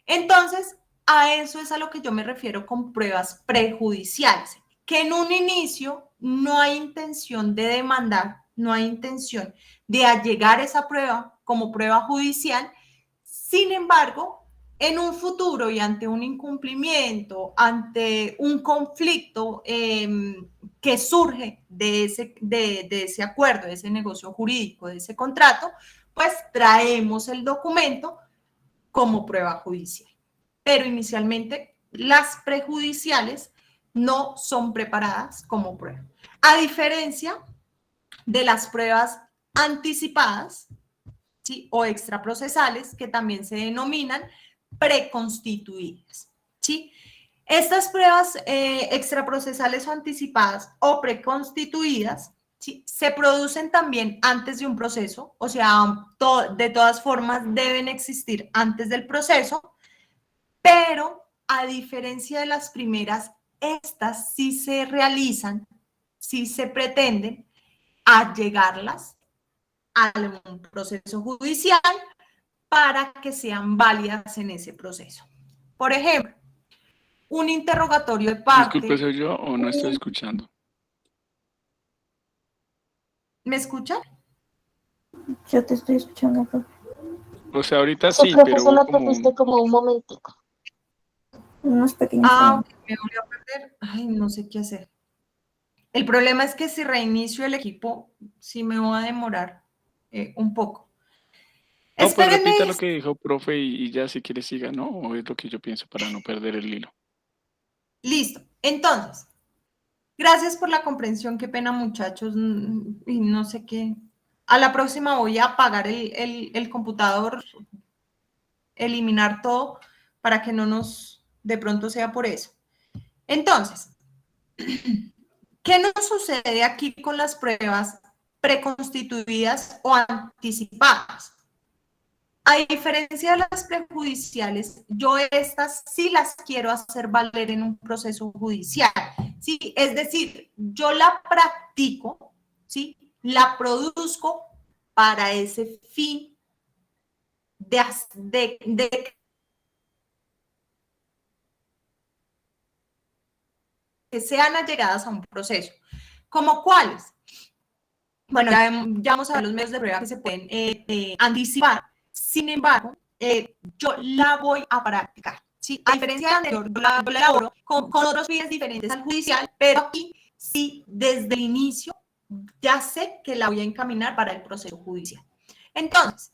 Entonces, a eso es a lo que yo me refiero con pruebas prejudiciales, que en un inicio no hay intención de demandar, no hay intención de allegar esa prueba como prueba judicial. Sin embargo, en un futuro y ante un incumplimiento, ante un conflicto que surge de ese acuerdo, de ese negocio jurídico, de ese contrato, pues traemos el documento como prueba judicial. Pero inicialmente las prejudiciales no son preparadas como prueba. A diferencia de las pruebas anticipadas, ¿sí? O extraprocesales, que también se denominan preconstituidas, ¿sí? Estas pruebas extraprocesales o anticipadas o preconstituidas, ¿sí? Se producen también antes de un proceso, o sea, de todas formas deben existir antes del proceso, pero a diferencia de las primeras, estas sí se realizan, sí se pretenden allegarlas a un proceso judicial para que sean válidas en ese proceso. Por ejemplo, un interrogatorio de Disculpe, parte. ¿soy yo o no estoy escuchando? ¿Me escuchan? Yo te estoy escuchando, profe. O sea, ahorita Sí, sí, profe, pero hubo solo te como fuiste como un momentico. Unos pequeños Ah, segundos. ok, me volvió a perder. Ay, no sé qué hacer. El problema es que si reinicio el equipo, sí me voy a demorar un poco. No, pues Espérenme. repita lo que dijo profe y ya si quiere siga, ¿no? O es lo que yo pienso para no perder el hilo. Listo. Entonces, gracias por la comprensión. Qué pena, muchachos. Y no sé qué. A la próxima voy a apagar el computador, eliminar todo para que no nos, de pronto sea por eso. Entonces, ¿qué nos sucede aquí con las pruebas preconstituidas o anticipadas? A diferencia de las prejudiciales, yo estas sí las quiero hacer valer en un proceso judicial, ¿sí? Es decir, yo la practico, ¿sí? La produzco para ese fin de que sean allegadas a un proceso. ¿Como cuáles? Bueno, ya vamos a ver los medios de prueba que se pueden anticipar. Sin embargo, yo la voy a practicar. ¿Sí? A diferencia de anterior, yo la elaboro con otros fines diferentes al judicial, pero aquí sí, desde el inicio, ya sé que la voy a encaminar para el proceso judicial. Entonces,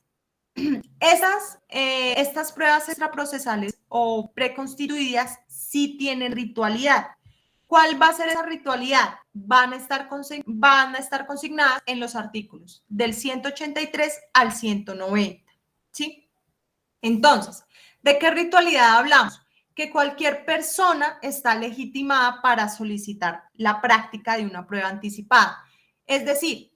estas pruebas extraprocesales o preconstituidas sí tienen ritualidad. ¿Cuál va a ser esa ritualidad? Van a estar consignadas en los artículos del 183 al 190. ¿Sí? Entonces, ¿de qué ritualidad hablamos? Que cualquier persona está legitimada para solicitar la práctica de una prueba anticipada. Es decir,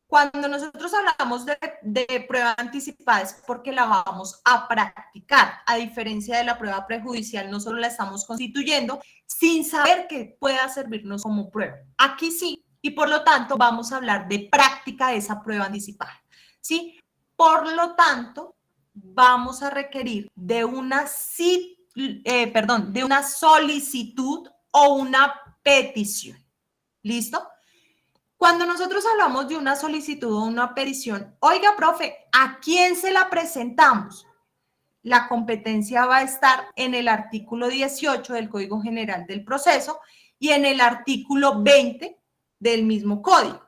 cuando nosotros hablamos de prueba anticipada es porque la vamos a practicar, a diferencia de la prueba prejudicial, no solo la estamos constituyendo sin saber que pueda servirnos como prueba. Aquí sí, y por lo tanto vamos a hablar de práctica de esa prueba anticipada, ¿sí? Por lo tanto, vamos a requerir de una solicitud o una petición. ¿Listo? Cuando nosotros hablamos de una solicitud o una petición, oiga, profe, ¿a quién se la presentamos? La competencia va a estar en el artículo 18 del Código General del Proceso y en el artículo 20 del mismo código.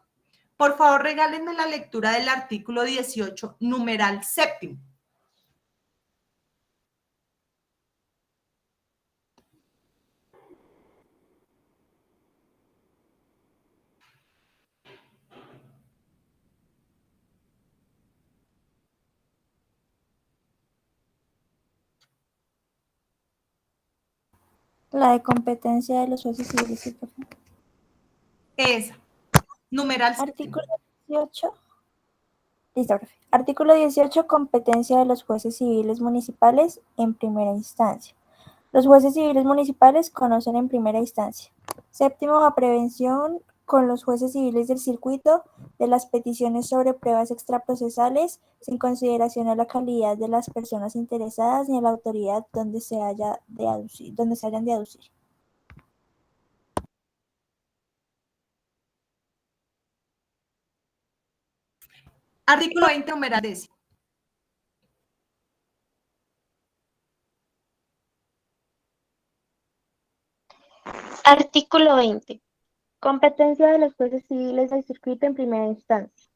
Por favor, regálenme la lectura del artículo 18, numeral séptimo. La de competencia de los jueces civiles, sí, profe. Esa, numeral séptimo. Artículo 18. Listo, profe. Artículo 18. Competencia de los jueces civiles municipales en primera instancia. Los jueces civiles municipales conocen en primera instancia. Séptimo, a prevención con los jueces civiles del circuito de las peticiones sobre pruebas extraprocesales sin consideración a la calidad de las personas interesadas ni a la autoridad donde se hayan de aducir. Artículo 20, numeral décimo. Artículo 20. Competencia de los jueces civiles del circuito en primera instancia.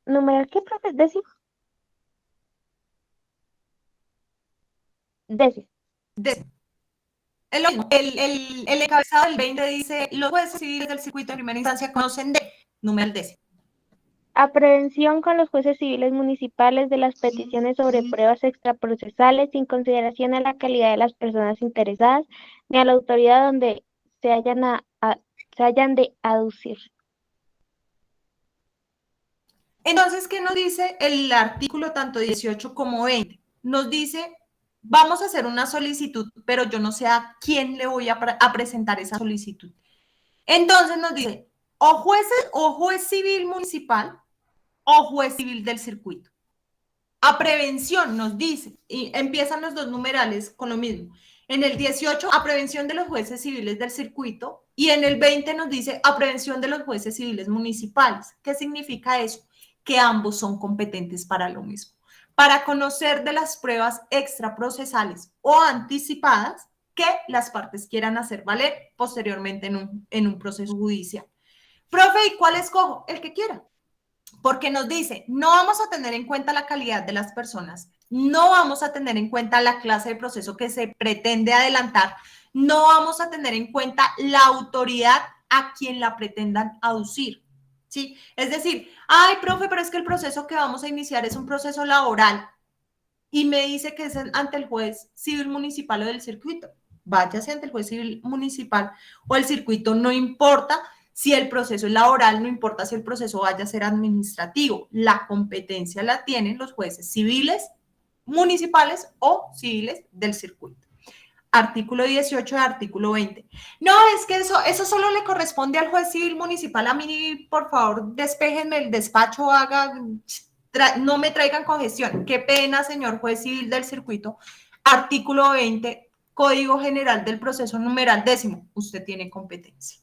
¿Numeral qué, profe? Décimo. Décimo. Décimo. Es lo mismo. El encabezado del 20 dice, los jueces civiles del circuito de primera instancia conocen de numeral décimo. A prevención con los jueces civiles municipales de las peticiones sobre pruebas extraprocesales sin consideración a la calidad de las personas interesadas ni a la autoridad donde se hayan de aducir. Entonces, ¿qué nos dice el artículo tanto 18 como 20? Nos dice, vamos a hacer una solicitud, pero yo no sé a quién le voy a presentar esa solicitud. Entonces nos dice, o juez civil municipal o juez civil del circuito. A prevención nos dice, y empiezan los dos numerales con lo mismo. En el 18, a prevención de los jueces civiles del circuito. Y en el 20 nos dice a prevención de los jueces civiles municipales. ¿Qué significa eso? Que ambos son competentes para lo mismo. Para conocer de las pruebas extraprocesales o anticipadas que las partes quieran hacer valer posteriormente en un proceso judicial. Profe, ¿y cuál escojo? El que quiera. Porque nos dice, no vamos a tener en cuenta la calidad de las personas, no vamos a tener en cuenta la clase de proceso que se pretende adelantar, no vamos a tener en cuenta la autoridad a quien la pretendan aducir. ¿Sí? Es decir, ay, profe, pero es que el proceso que vamos a iniciar es un proceso laboral y me dice que es ante el juez civil municipal o del circuito. Váyase ante el juez civil municipal o el circuito, no importa si el proceso es laboral, no importa si el proceso vaya a ser administrativo. La competencia la tienen los jueces civiles municipales o civiles del circuito. Artículo 18 de artículo 20. No, es que eso solo le corresponde al juez civil municipal. A mí, por favor, despéjenme el despacho, no me traigan congestión. Qué pena, señor juez civil del circuito. Artículo 20, Código General del Proceso numeral 10. Usted tiene competencia.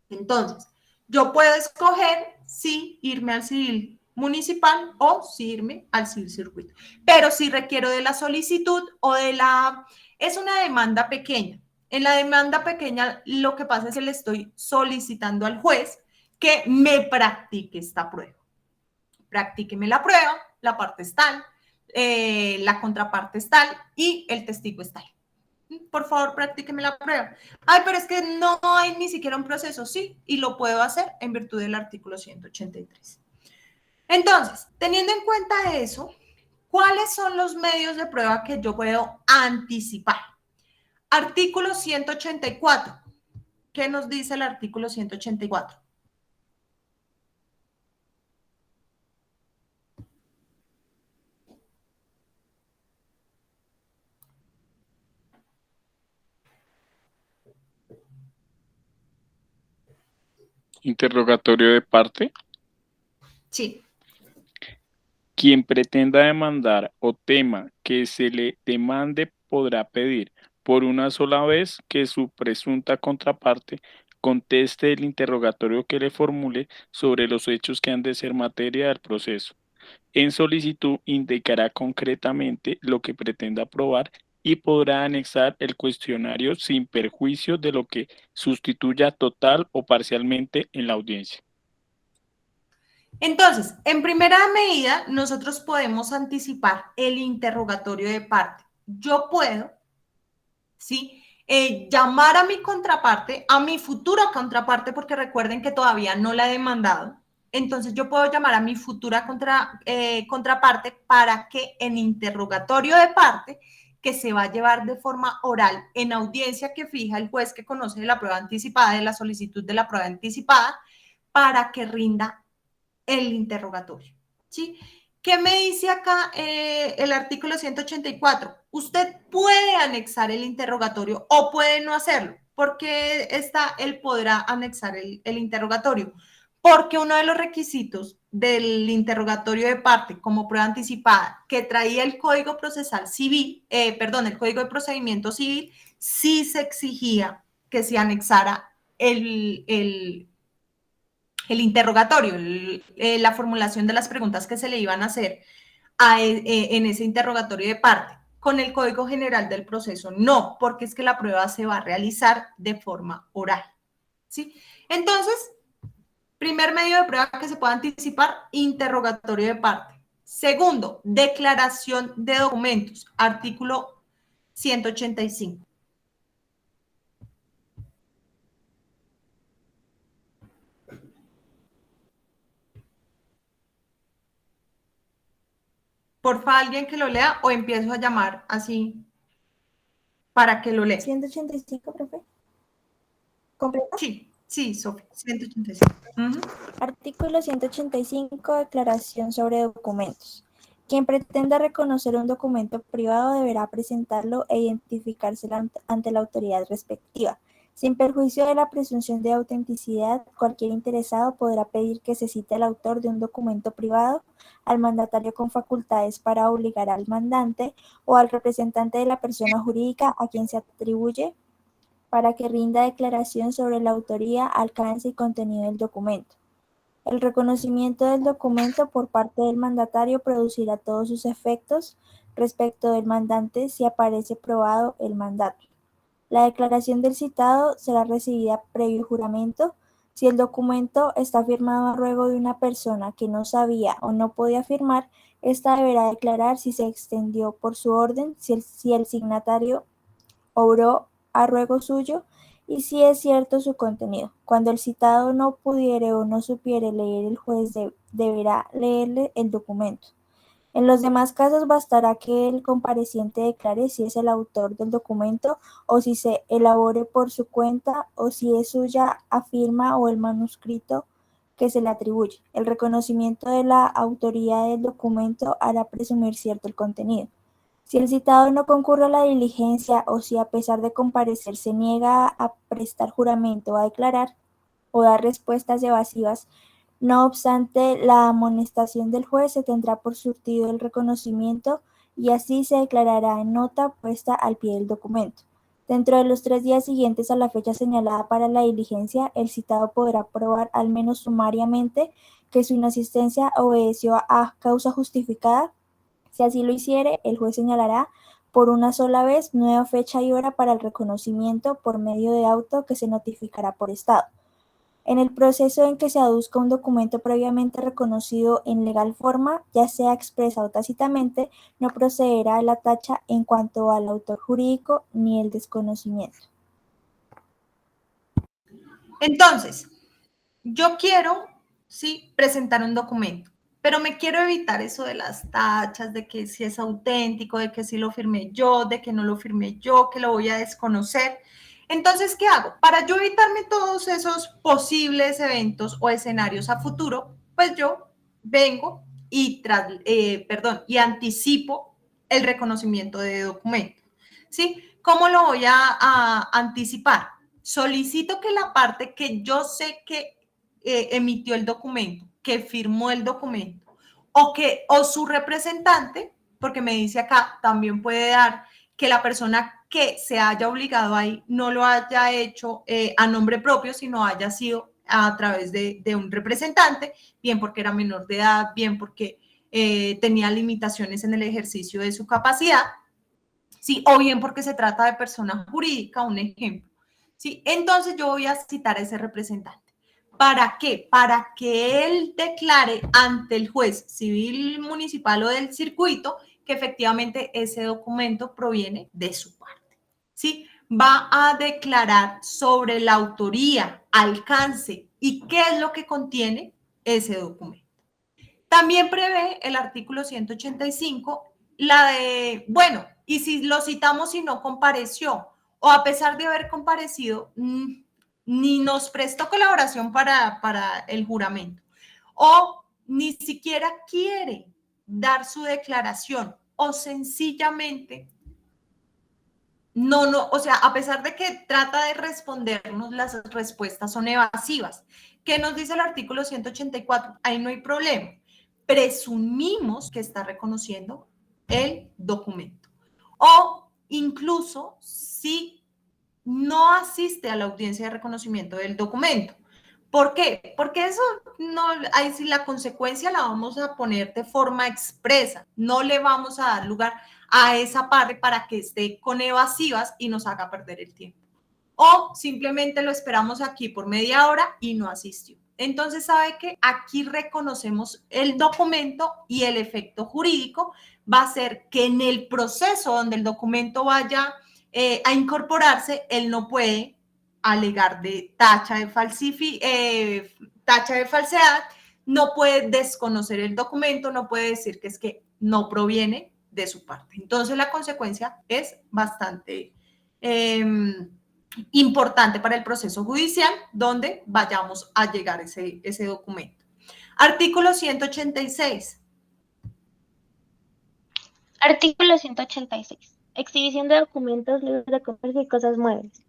Entonces, yo puedo escoger si irme al civil municipal o si irme al civil circuito. Pero si requiero de la solicitud o de la... Es una demanda pequeña. En la demanda pequeña lo que pasa es que le estoy solicitando al juez que me practique esta prueba. Practíqueme la prueba, la parte es tal, la contraparte es tal y el testigo es tal. Por favor, practíqueme la prueba. Ay, pero es que no hay ni siquiera un proceso. Sí, y lo puedo hacer en virtud del artículo 183. Entonces, teniendo en cuenta eso, ¿cuáles son los medios de prueba que yo puedo anticipar? Artículo 184. ¿Qué nos dice el artículo 184? Interrogatorio de parte. Sí. Quien pretenda demandar o tema que se le demande podrá pedir por una sola vez que su presunta contraparte conteste el interrogatorio que le formule sobre los hechos que han de ser materia del proceso. En solicitud indicará concretamente lo que pretenda probar y podrá anexar el cuestionario sin perjuicio de lo que sustituya total o parcialmente en la audiencia. Entonces, en primera medida, nosotros podemos anticipar el interrogatorio de parte. Yo puedo, ¿sí? Llamar a mi contraparte, a mi futura contraparte, porque recuerden que todavía no la he demandado. Entonces, yo puedo llamar a mi futura contraparte para que en interrogatorio de parte, que se va a llevar de forma oral en audiencia que fija el juez que conoce de la prueba anticipada, de la solicitud de la prueba anticipada, para que rinda el interrogatorio, ¿sí? ¿Qué me dice acá el artículo 184? Usted puede anexar el interrogatorio o puede no hacerlo. ¿Por qué él podrá anexar el interrogatorio? Porque uno de los requisitos del interrogatorio de parte como prueba anticipada que traía el Código Procesal Civil, el Código de Procedimiento Civil, sí se exigía que se anexara el interrogatorio, la formulación de las preguntas que se le iban a hacer en ese interrogatorio de parte. Con el Código General del Proceso, no, porque es que la prueba se va a realizar de forma oral, ¿sí? Entonces, primer medio de prueba que se puede anticipar, interrogatorio de parte. Segundo, declaración de documentos, artículo 185. Porfa, alguien que lo lea o empiezo a llamar así para que lo lea. 185, profe. ¿Completo? Sí, Sofía, 185. Artículo 185, declaración sobre documentos. Quien pretenda reconocer un documento privado deberá presentarlo e identificárselo ante la autoridad respectiva. Sin perjuicio de la presunción de autenticidad, cualquier interesado podrá pedir que se cite al autor de un documento privado, al mandatario con facultades para obligar al mandante o al representante de la persona jurídica a quien se atribuye para que rinda declaración sobre la autoría, alcance y contenido del documento. El reconocimiento del documento por parte del mandatario producirá todos sus efectos respecto del mandante si aparece probado el mandato. La declaración del citado será recibida previo juramento. Si el documento está firmado a ruego de una persona que no sabía o no podía firmar, ésta deberá declarar si se extendió por su orden, si el signatario obró a ruego suyo y si es cierto su contenido. Cuando el citado no pudiere o no supiere leer, el juez deberá leerle el documento. En los demás casos bastará que el compareciente declare si es el autor del documento o si se elabore por su cuenta o si es suya a firma o el manuscrito que se le atribuye. El reconocimiento de la autoría del documento hará presumir cierto el contenido. Si el citado no concurre a la diligencia o si a pesar de comparecer se niega a prestar juramento o a declarar o dar respuestas evasivas, no obstante, la amonestación del juez se tendrá por surtido el reconocimiento y así se declarará en nota puesta al pie del documento. Dentro de los 3 días siguientes a la fecha señalada para la diligencia, el citado podrá probar al menos sumariamente que su inasistencia obedeció a causa justificada. Si así lo hiciere, el juez señalará por una sola vez nueva fecha y hora para el reconocimiento por medio de auto que se notificará por estado. En el proceso en que se aduzca un documento previamente reconocido en legal forma, ya sea expresa o tácitamente, no procederá la tacha en cuanto al autor jurídico ni el desconocimiento. Entonces, yo quiero, sí, presentar un documento, pero me quiero evitar eso de las tachas, de que si es auténtico, de que si lo firmé yo, de que no lo firmé yo, que lo voy a desconocer. Entonces, ¿qué hago? Para yo evitarme todos esos posibles eventos o escenarios a futuro, pues yo vengo y, y anticipo el reconocimiento de documento. ¿Sí? ¿Cómo lo voy a anticipar? Solicito que la parte que yo sé que emitió el documento, que firmó el documento, o su representante, porque me dice acá, también puede dar que la persona que se haya obligado ahí no lo haya hecho a nombre propio, sino haya sido a través de un representante, bien porque era menor de edad, bien porque tenía limitaciones en el ejercicio de su capacidad, ¿sí? O bien porque se trata de persona jurídica, un ejemplo. ¿Sí? Entonces yo voy a citar a ese representante. ¿Para qué? Para que él declare ante el juez civil, municipal o del circuito que efectivamente ese documento proviene de su parte. ¿Sí? Va a declarar sobre la autoría, alcance y qué es lo que contiene ese documento. También prevé el artículo 185 la de, bueno, y si lo citamos y no compareció, o a pesar de haber comparecido, ni nos prestó colaboración para el juramento, o ni siquiera quiere dar su declaración, o sencillamente no, o sea, a pesar de que trata de respondernos, las respuestas son evasivas. ¿Qué nos dice el artículo 184? Ahí no hay problema. Presumimos que está reconociendo el documento. O incluso si no asiste a la audiencia de reconocimiento del documento. ¿Por qué? Porque eso no, ahí sí la consecuencia la vamos a poner de forma expresa. No le vamos a dar lugar a esa parte para que esté con evasivas y nos haga perder el tiempo. O simplemente lo esperamos aquí por media hora y no asistió. Entonces, ¿sabe qué? Aquí reconocemos el documento y el efecto jurídico va a ser que en el proceso donde el documento vaya a incorporarse, él no puede alegar de tacha de falsedad, no puede desconocer el documento, no puede decir que es que no proviene de su parte. Entonces, la consecuencia es bastante importante para el proceso judicial donde vayamos a llegar ese documento. Artículo 186. Artículo 186. Exhibición de documentos, libros de comercio y cosas muebles.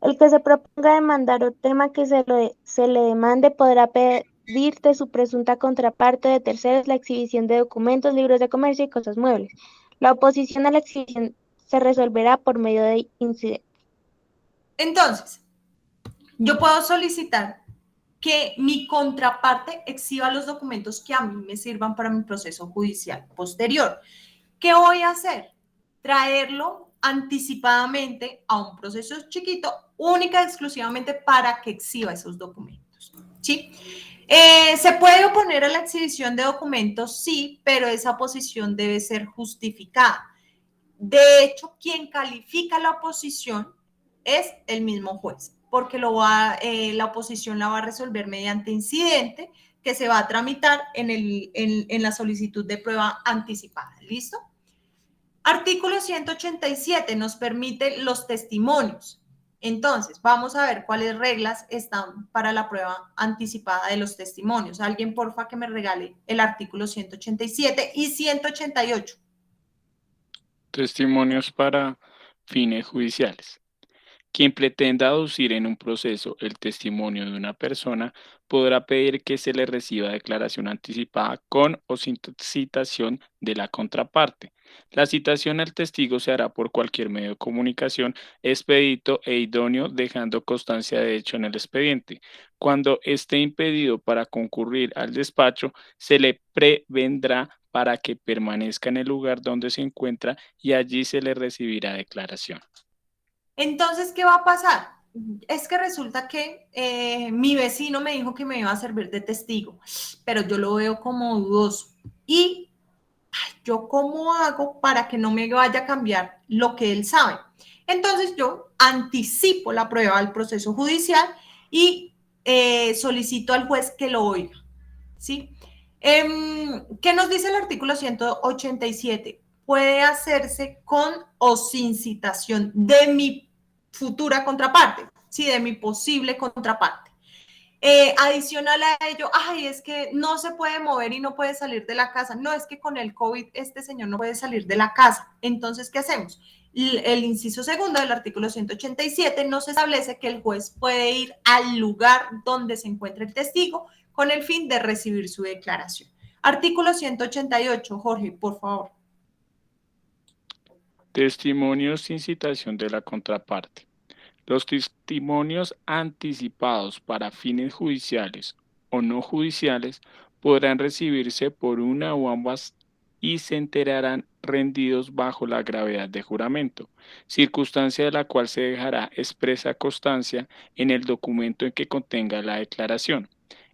El que se proponga demandar o tema que se le demande podrá pedir de su presunta contraparte de terceros la exhibición de documentos, libros de comercio y cosas muebles. La oposición a la exhibición se resolverá por medio de incidente. Entonces, yo puedo solicitar que mi contraparte exhiba los documentos que a mí me sirvan para mi proceso judicial posterior. ¿Qué voy a hacer? Traerlo anticipadamente a un proceso chiquito, única y exclusivamente para que exhiba esos documentos. ¿Sí? ¿Se puede oponer a la exhibición de documentos? Sí, pero esa oposición debe ser justificada. De hecho, quien califica la oposición es el mismo juez, porque la oposición la va a resolver mediante incidente que se va a tramitar en la solicitud de prueba anticipada. ¿Listo? Artículo 187 nos permite los testimonios. Entonces, vamos a ver cuáles reglas están para la prueba anticipada de los testimonios. Alguien, porfa, que me regale el artículo 187 y 188. Testimonios para fines judiciales. Quien pretenda aducir en un proceso el testimonio de una persona podrá pedir que se le reciba declaración anticipada con o sin citación de la contraparte. La citación al testigo se hará por cualquier medio de comunicación expedito e idóneo, dejando constancia de hecho en el expediente. Cuando esté impedido para concurrir al despacho, se le prevendrá para que permanezca en el lugar donde se encuentra y allí se le recibirá declaración. Entonces, ¿qué va a pasar? Es que resulta que mi vecino me dijo que me iba a servir de testigo, pero yo lo veo como dudoso. Y ¿yo cómo hago para que no me vaya a cambiar lo que él sabe? Entonces yo anticipo la prueba al proceso judicial y solicito al juez que lo oiga. ¿Sí? ¿Qué nos dice el artículo 187? Puede hacerse con o sin citación de mi futura contraparte, ¿sí? De mi posible contraparte. Adicional a ello, es que no se puede mover y no puede salir de la casa. No, es que con el COVID este señor no puede salir de la casa. Entonces, ¿qué hacemos? El inciso segundo del artículo 187 nos establece que el juez puede ir al lugar donde se encuentra el testigo con el fin de recibir su declaración. Artículo 188, Jorge, por favor. Testimonios sin citación de la contraparte. Los testimonios anticipados para fines judiciales o no judiciales podrán recibirse por una o ambas y se enterarán rendidos bajo la gravedad de juramento, circunstancia de la cual se dejará expresa constancia en el documento en que contenga la declaración.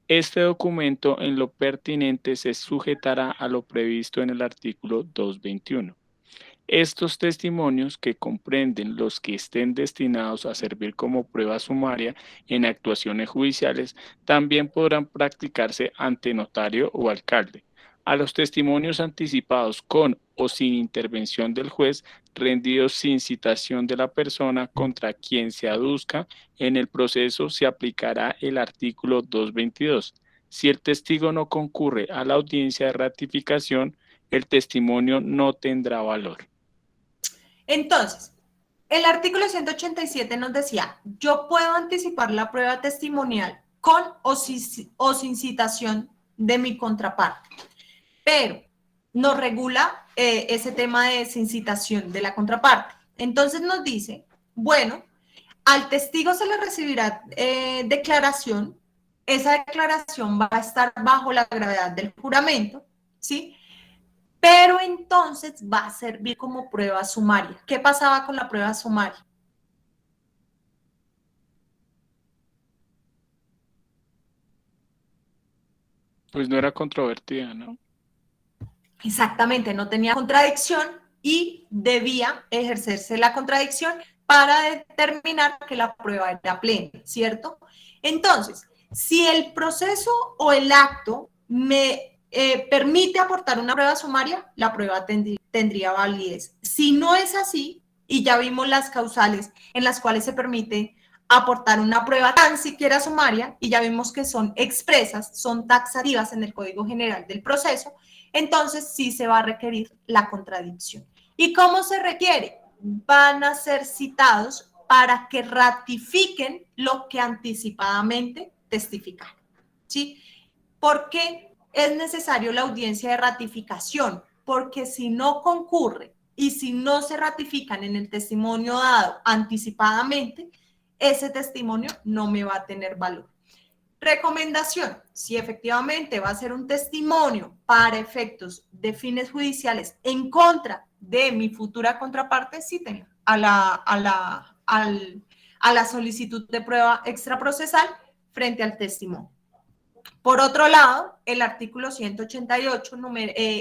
Este documento en lo pertinente se sujetará a lo previsto en el artículo 221. Estos testimonios, que comprenden los que estén destinados a servir como prueba sumaria en actuaciones judiciales, también podrán practicarse ante notario o alcalde. A los testimonios anticipados con o sin intervención del juez, rendidos sin citación de la persona contra quien se aduzca en el proceso, se aplicará el artículo 222. Si el testigo no concurre a la audiencia de ratificación, el testimonio no tendrá valor. Entonces, el artículo 187 nos decía, yo puedo anticipar la prueba testimonial con o sin citación de mi contraparte, pero nos regula ese tema de sin citación de la contraparte. Entonces nos dice, bueno, al testigo se le recibirá declaración, esa declaración va a estar bajo la gravedad del juramento, ¿sí? Pero entonces va a servir como prueba sumaria. ¿Qué pasaba con la prueba sumaria? Pues no era controvertida, ¿no? Exactamente, no tenía contradicción y debía ejercerse la contradicción para determinar que la prueba era plena, ¿cierto? Entonces, si el proceso o el acto me permite aportar una prueba sumaria, la prueba tendría validez. Si no es así, y ya vimos las causales en las cuales se permite aportar una prueba tan siquiera sumaria, y ya vimos que son expresas, son taxativas en el Código General del Proceso, entonces sí se va a requerir la contradicción. ¿Y cómo se requiere? Van a ser citados para que ratifiquen lo que anticipadamente testificaron, ¿sí? ¿Por qué es necesario la audiencia de ratificación? Porque si no concurre y si no se ratifican en el testimonio dado anticipadamente, ese testimonio no me va a tener valor. Recomendación: si efectivamente va a ser un testimonio para efectos de fines judiciales en contra de mi futura contraparte, cítenla a la solicitud de prueba extraprocesal frente al testimonio. Por otro lado, el artículo 188,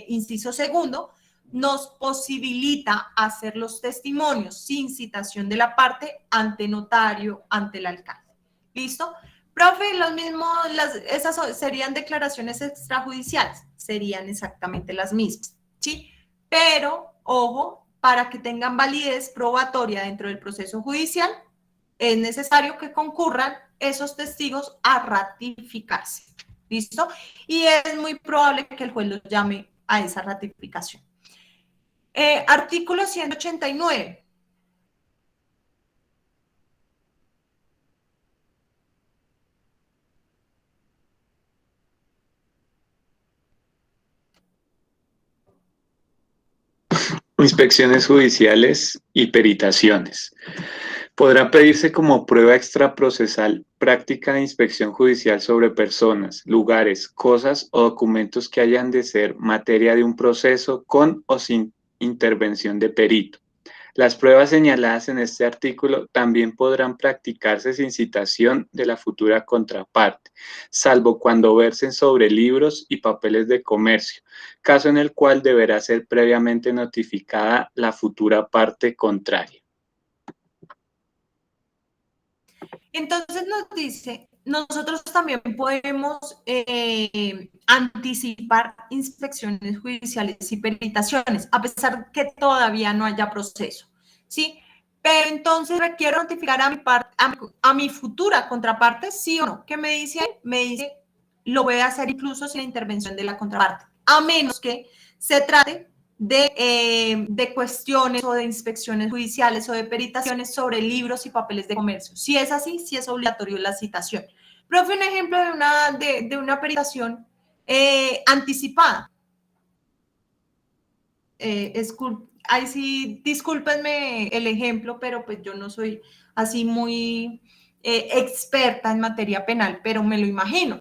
inciso segundo, nos posibilita hacer los testimonios sin citación de la parte ante notario, ante el alcalde. ¿Listo? Profe, los mismos, esas serían declaraciones extrajudiciales, serían exactamente las mismas, ¿sí? Pero, ojo, para que tengan validez probatoria dentro del proceso judicial, es necesario que concurran esos testigos a ratificarse. ¿Listo? Y es muy probable que el juez los llame a esa ratificación. Artículo 189. Inspecciones judiciales y peritaciones. Podrá pedirse como prueba extraprocesal práctica de inspección judicial sobre personas, lugares, cosas o documentos que hayan de ser materia de un proceso con o sin intervención de perito. Las pruebas señaladas en este artículo también podrán practicarse sin citación de la futura contraparte, salvo cuando versen sobre libros y papeles de comercio, caso en el cual deberá ser previamente notificada la futura parte contraria. Entonces nos dice, nosotros también podemos anticipar inspecciones judiciales y peritaciones, a pesar que todavía no haya proceso, ¿sí? Pero entonces requiero notificar a mi futura contraparte, ¿sí o no? ¿Qué me dice? Me dice, lo voy a hacer incluso sin la intervención de la contraparte, a menos que se trate de cuestiones o de inspecciones judiciales o de peritaciones sobre libros y papeles de comercio. Si es así, sí es obligatorio la citación. Profe, un ejemplo de una peritación anticipada. Ahí sí, discúlpenme el ejemplo, pero pues yo no soy así muy experta en materia penal, pero me lo imagino.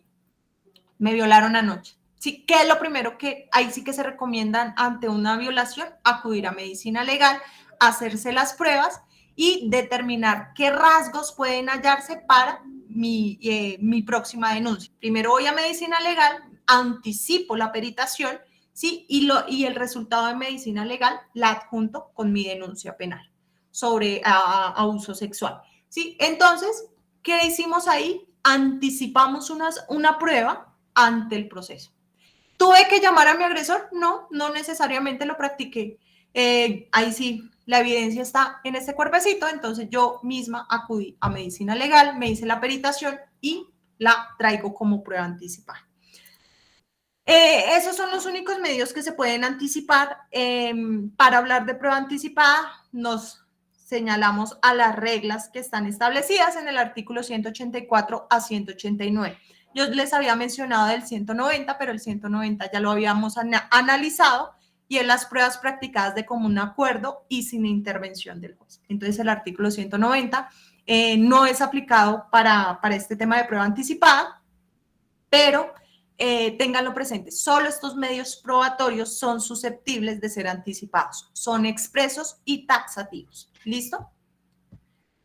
Me violaron anoche. Sí, ¿qué es lo primero que ahí sí que se recomiendan ante una violación? Acudir a medicina legal, hacerse las pruebas y determinar qué rasgos pueden hallarse para mi próxima denuncia. Primero voy a medicina legal, anticipo la peritación, ¿sí? Y el resultado de medicina legal la adjunto con mi denuncia penal sobre abuso sexual, ¿sí? Entonces, ¿qué hicimos ahí? Anticipamos una prueba ante el proceso. ¿Tuve que llamar a mi agresor? No, no necesariamente lo practiqué. Ahí sí, la evidencia está en este cuerpecito, entonces yo misma acudí a medicina legal, me hice la peritación y la traigo como prueba anticipada. Esos son los únicos medios que se pueden anticipar. Para hablar de prueba anticipada, nos señalamos a las reglas que están establecidas en el artículo 184 a 189. Yo les había mencionado del 190, pero el 190 ya lo habíamos analizado y en las pruebas practicadas de común acuerdo y sin intervención del juez. Entonces, el artículo 190 no es aplicado para este tema de prueba anticipada, pero ténganlo presente, solo estos medios probatorios son susceptibles de ser anticipados, son expresos y taxativos. ¿Listo?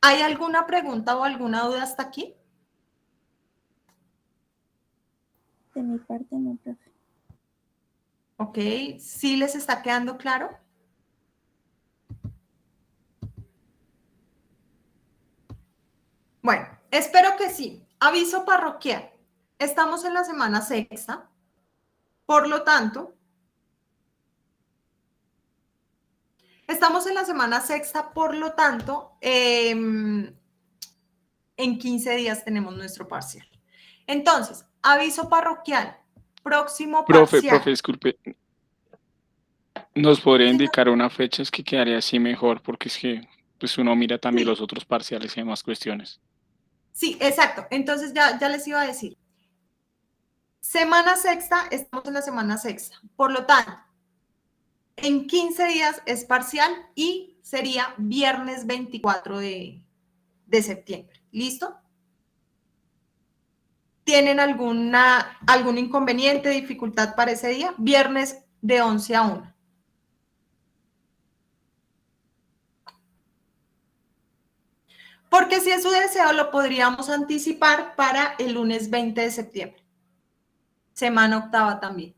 ¿Hay alguna pregunta o alguna duda hasta aquí? De mi parte no, profe. Ok, ¿sí les está quedando claro? Bueno, espero que sí. Aviso parroquial. Estamos en la semana sexta, por lo tanto, en 15 días tenemos nuestro parcial. Entonces, aviso parroquial, próximo parcial. Profe, disculpe. ¿Nos podría indicar una fecha? Es que quedaría así mejor, porque es que pues uno mira también los otros parciales y demás cuestiones. Sí, exacto. Entonces ya les iba a decir. Semana sexta, estamos en la semana sexta. Por lo tanto, en 15 días es parcial y sería viernes 24 de septiembre. ¿Listo? ¿Tienen algún inconveniente, dificultad para ese día? Viernes de 11 a 1. Porque si es su deseo, lo podríamos anticipar para el lunes 20 de septiembre. Semana octava también.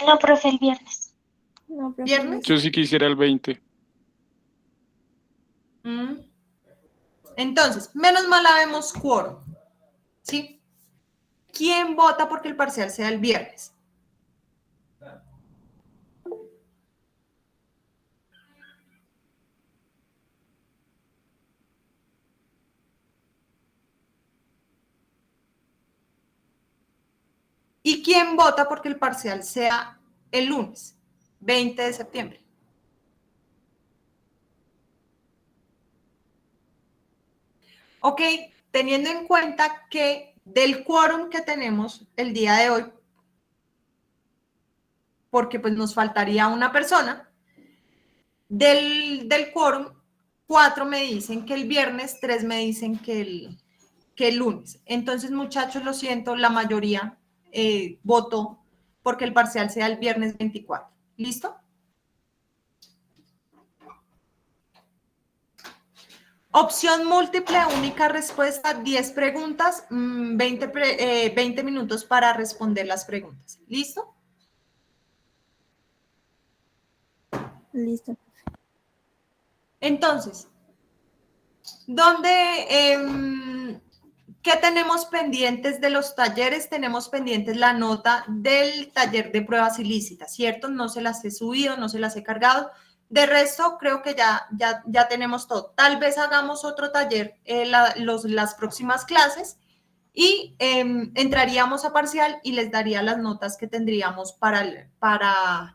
No, profe, el viernes. No, profe, ¿Viernes? Yo sí quisiera el 20. Entonces, menos mal habemos quórum. ¿Sí? ¿Quién vota porque el parcial sea el viernes? ¿Y quién vota porque el parcial sea el lunes, 20 de septiembre? Ok, teniendo en cuenta que del quórum que tenemos el día de hoy, porque pues nos faltaría una persona, del quórum, 4 me dicen que el viernes, 3 me dicen que el lunes. Entonces, muchachos, lo siento, la mayoría votó porque el parcial sea el viernes 24. ¿Listo? Opción múltiple, única respuesta, 10 preguntas, 20 minutos para responder las preguntas. ¿Listo? Listo. Entonces, ¿qué tenemos pendientes de los talleres? Tenemos pendientes la nota del taller de pruebas ilícitas, ¿cierto? No se las he subido, no se las he cargado. De resto, creo que ya tenemos todo. Tal vez hagamos otro taller las próximas clases y entraríamos a parcial y les daría las notas que tendríamos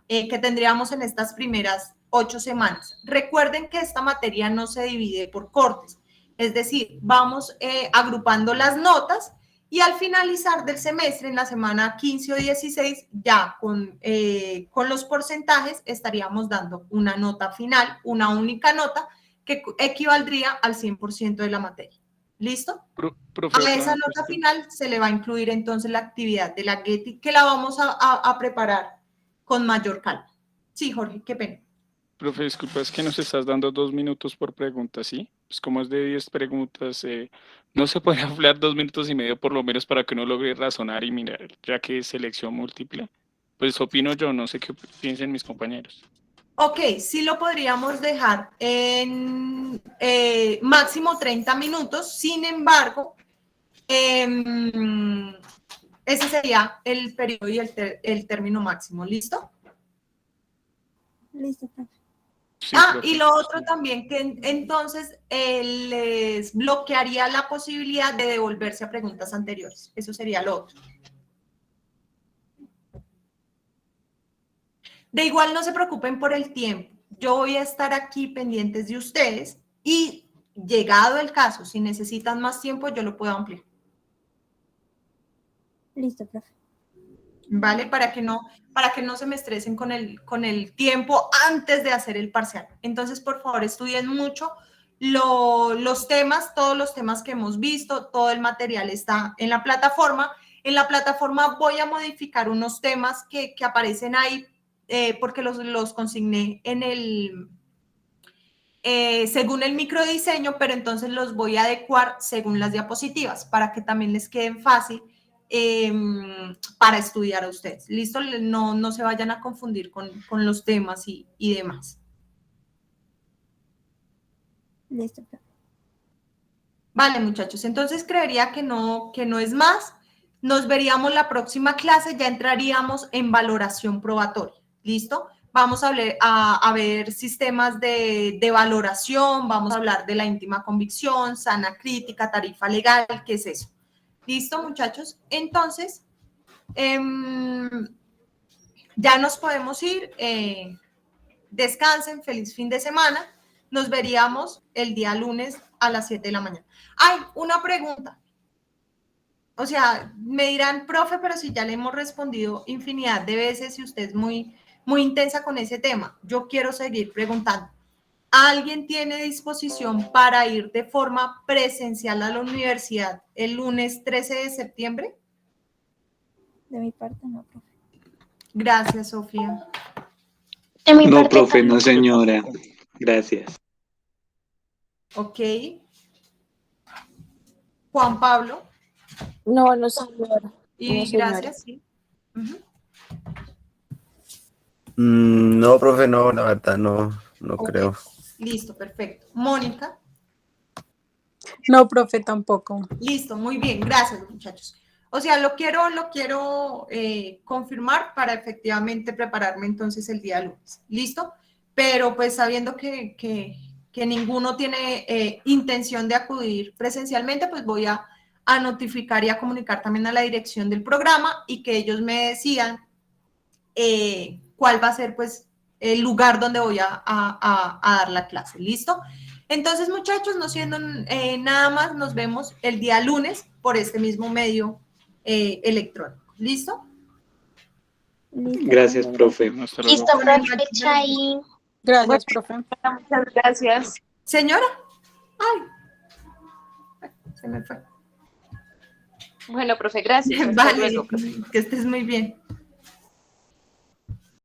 que tendríamos en estas primeras 8 semanas. Recuerden que esta materia no se divide por cortes, es decir, vamos agrupando las notas y al finalizar del semestre, en la semana 15 o 16, ya con los porcentajes estaríamos dando una nota final, una única nota que equivaldría al 100% de la materia. ¿Listo? Profe, A esa nota final se le va a incluir entonces la actividad de la Getty, que la vamos a preparar con mayor calma. Sí, Jorge, qué pena. Profe, disculpa, es que nos estás dando 2 minutos por pregunta, ¿sí? Pues como es de 10 preguntas, no se puede hablar 2 minutos y medio por lo menos para que uno logre razonar y mirar, ya que es selección múltiple. Pues opino yo, no sé qué piensen mis compañeros. Ok, sí lo podríamos dejar en máximo 30 minutos, sin embargo, ese sería el periodo y el término máximo, ¿listo? Listo, profe. Sí, profe. Y lo otro también, que entonces les bloquearía la posibilidad de devolverse a preguntas anteriores. Eso sería lo otro. De igual, no se preocupen por el tiempo. Yo voy a estar aquí pendientes de ustedes y llegado el caso, si necesitan más tiempo, yo lo puedo ampliar. Listo, profe. ¿Vale? Para que no se me estresen con el tiempo antes de hacer el parcial. Entonces, por favor, estudien mucho los temas, todos los temas que hemos visto, todo el material está en la plataforma. En la plataforma voy a modificar unos temas que aparecen ahí porque los consigné según el microdiseño, pero entonces los voy a adecuar según las diapositivas para que también les queden fácil para estudiar a ustedes. ¿Listo? No se vayan a confundir con los temas y demás. Listo, profe. Vale, muchachos. Entonces creería que no es más. Nos veríamos la próxima clase, ya entraríamos en valoración probatoria. ¿Listo? Vamos a ver sistemas de valoración, vamos a hablar de la íntima convicción, sana crítica, tarifa legal, ¿qué es eso? ¿Listo, muchachos? Entonces, ya nos podemos ir. descansen, feliz fin de semana. Nos veríamos el día lunes a las 7 de la mañana. Hay una pregunta. O sea, me dirán, profe, pero si ya le hemos respondido infinidad de veces y usted es muy intensa con ese tema. Yo quiero seguir preguntando. ¿Alguien tiene disposición para ir de forma presencial a la universidad el lunes 13 de septiembre? De mi parte, no, profe. Gracias, Sofía. De mi No, parte, profe, no, señora. Gracias. Ok. Juan Pablo. No, no, señora. Y No, señora. gracias, sí. Ujú. No, profe, no, la verdad no Ok. creo. Listo, perfecto. Mónica. No, profe, tampoco. Listo, muy bien, gracias, muchachos. O sea, lo quiero confirmar para efectivamente prepararme entonces el día lunes. ¿Listo? Pero pues sabiendo que ninguno tiene intención de acudir presencialmente, pues voy a notificar y a comunicar también a la dirección del programa y que ellos me decidan cuál va a ser pues el lugar donde voy a dar la clase. ¿Listo? Entonces, muchachos, no siendo nada más, nos vemos el día lunes por este mismo medio electrónico. ¿Listo? Gracias, profe. Hasta luego. listo, profe, Chay. Gracias, profe. Muchas gracias. Señora. Ay, se me fue. Bueno, profe, gracias. Hasta Vale, luego, profe. que estés muy bien.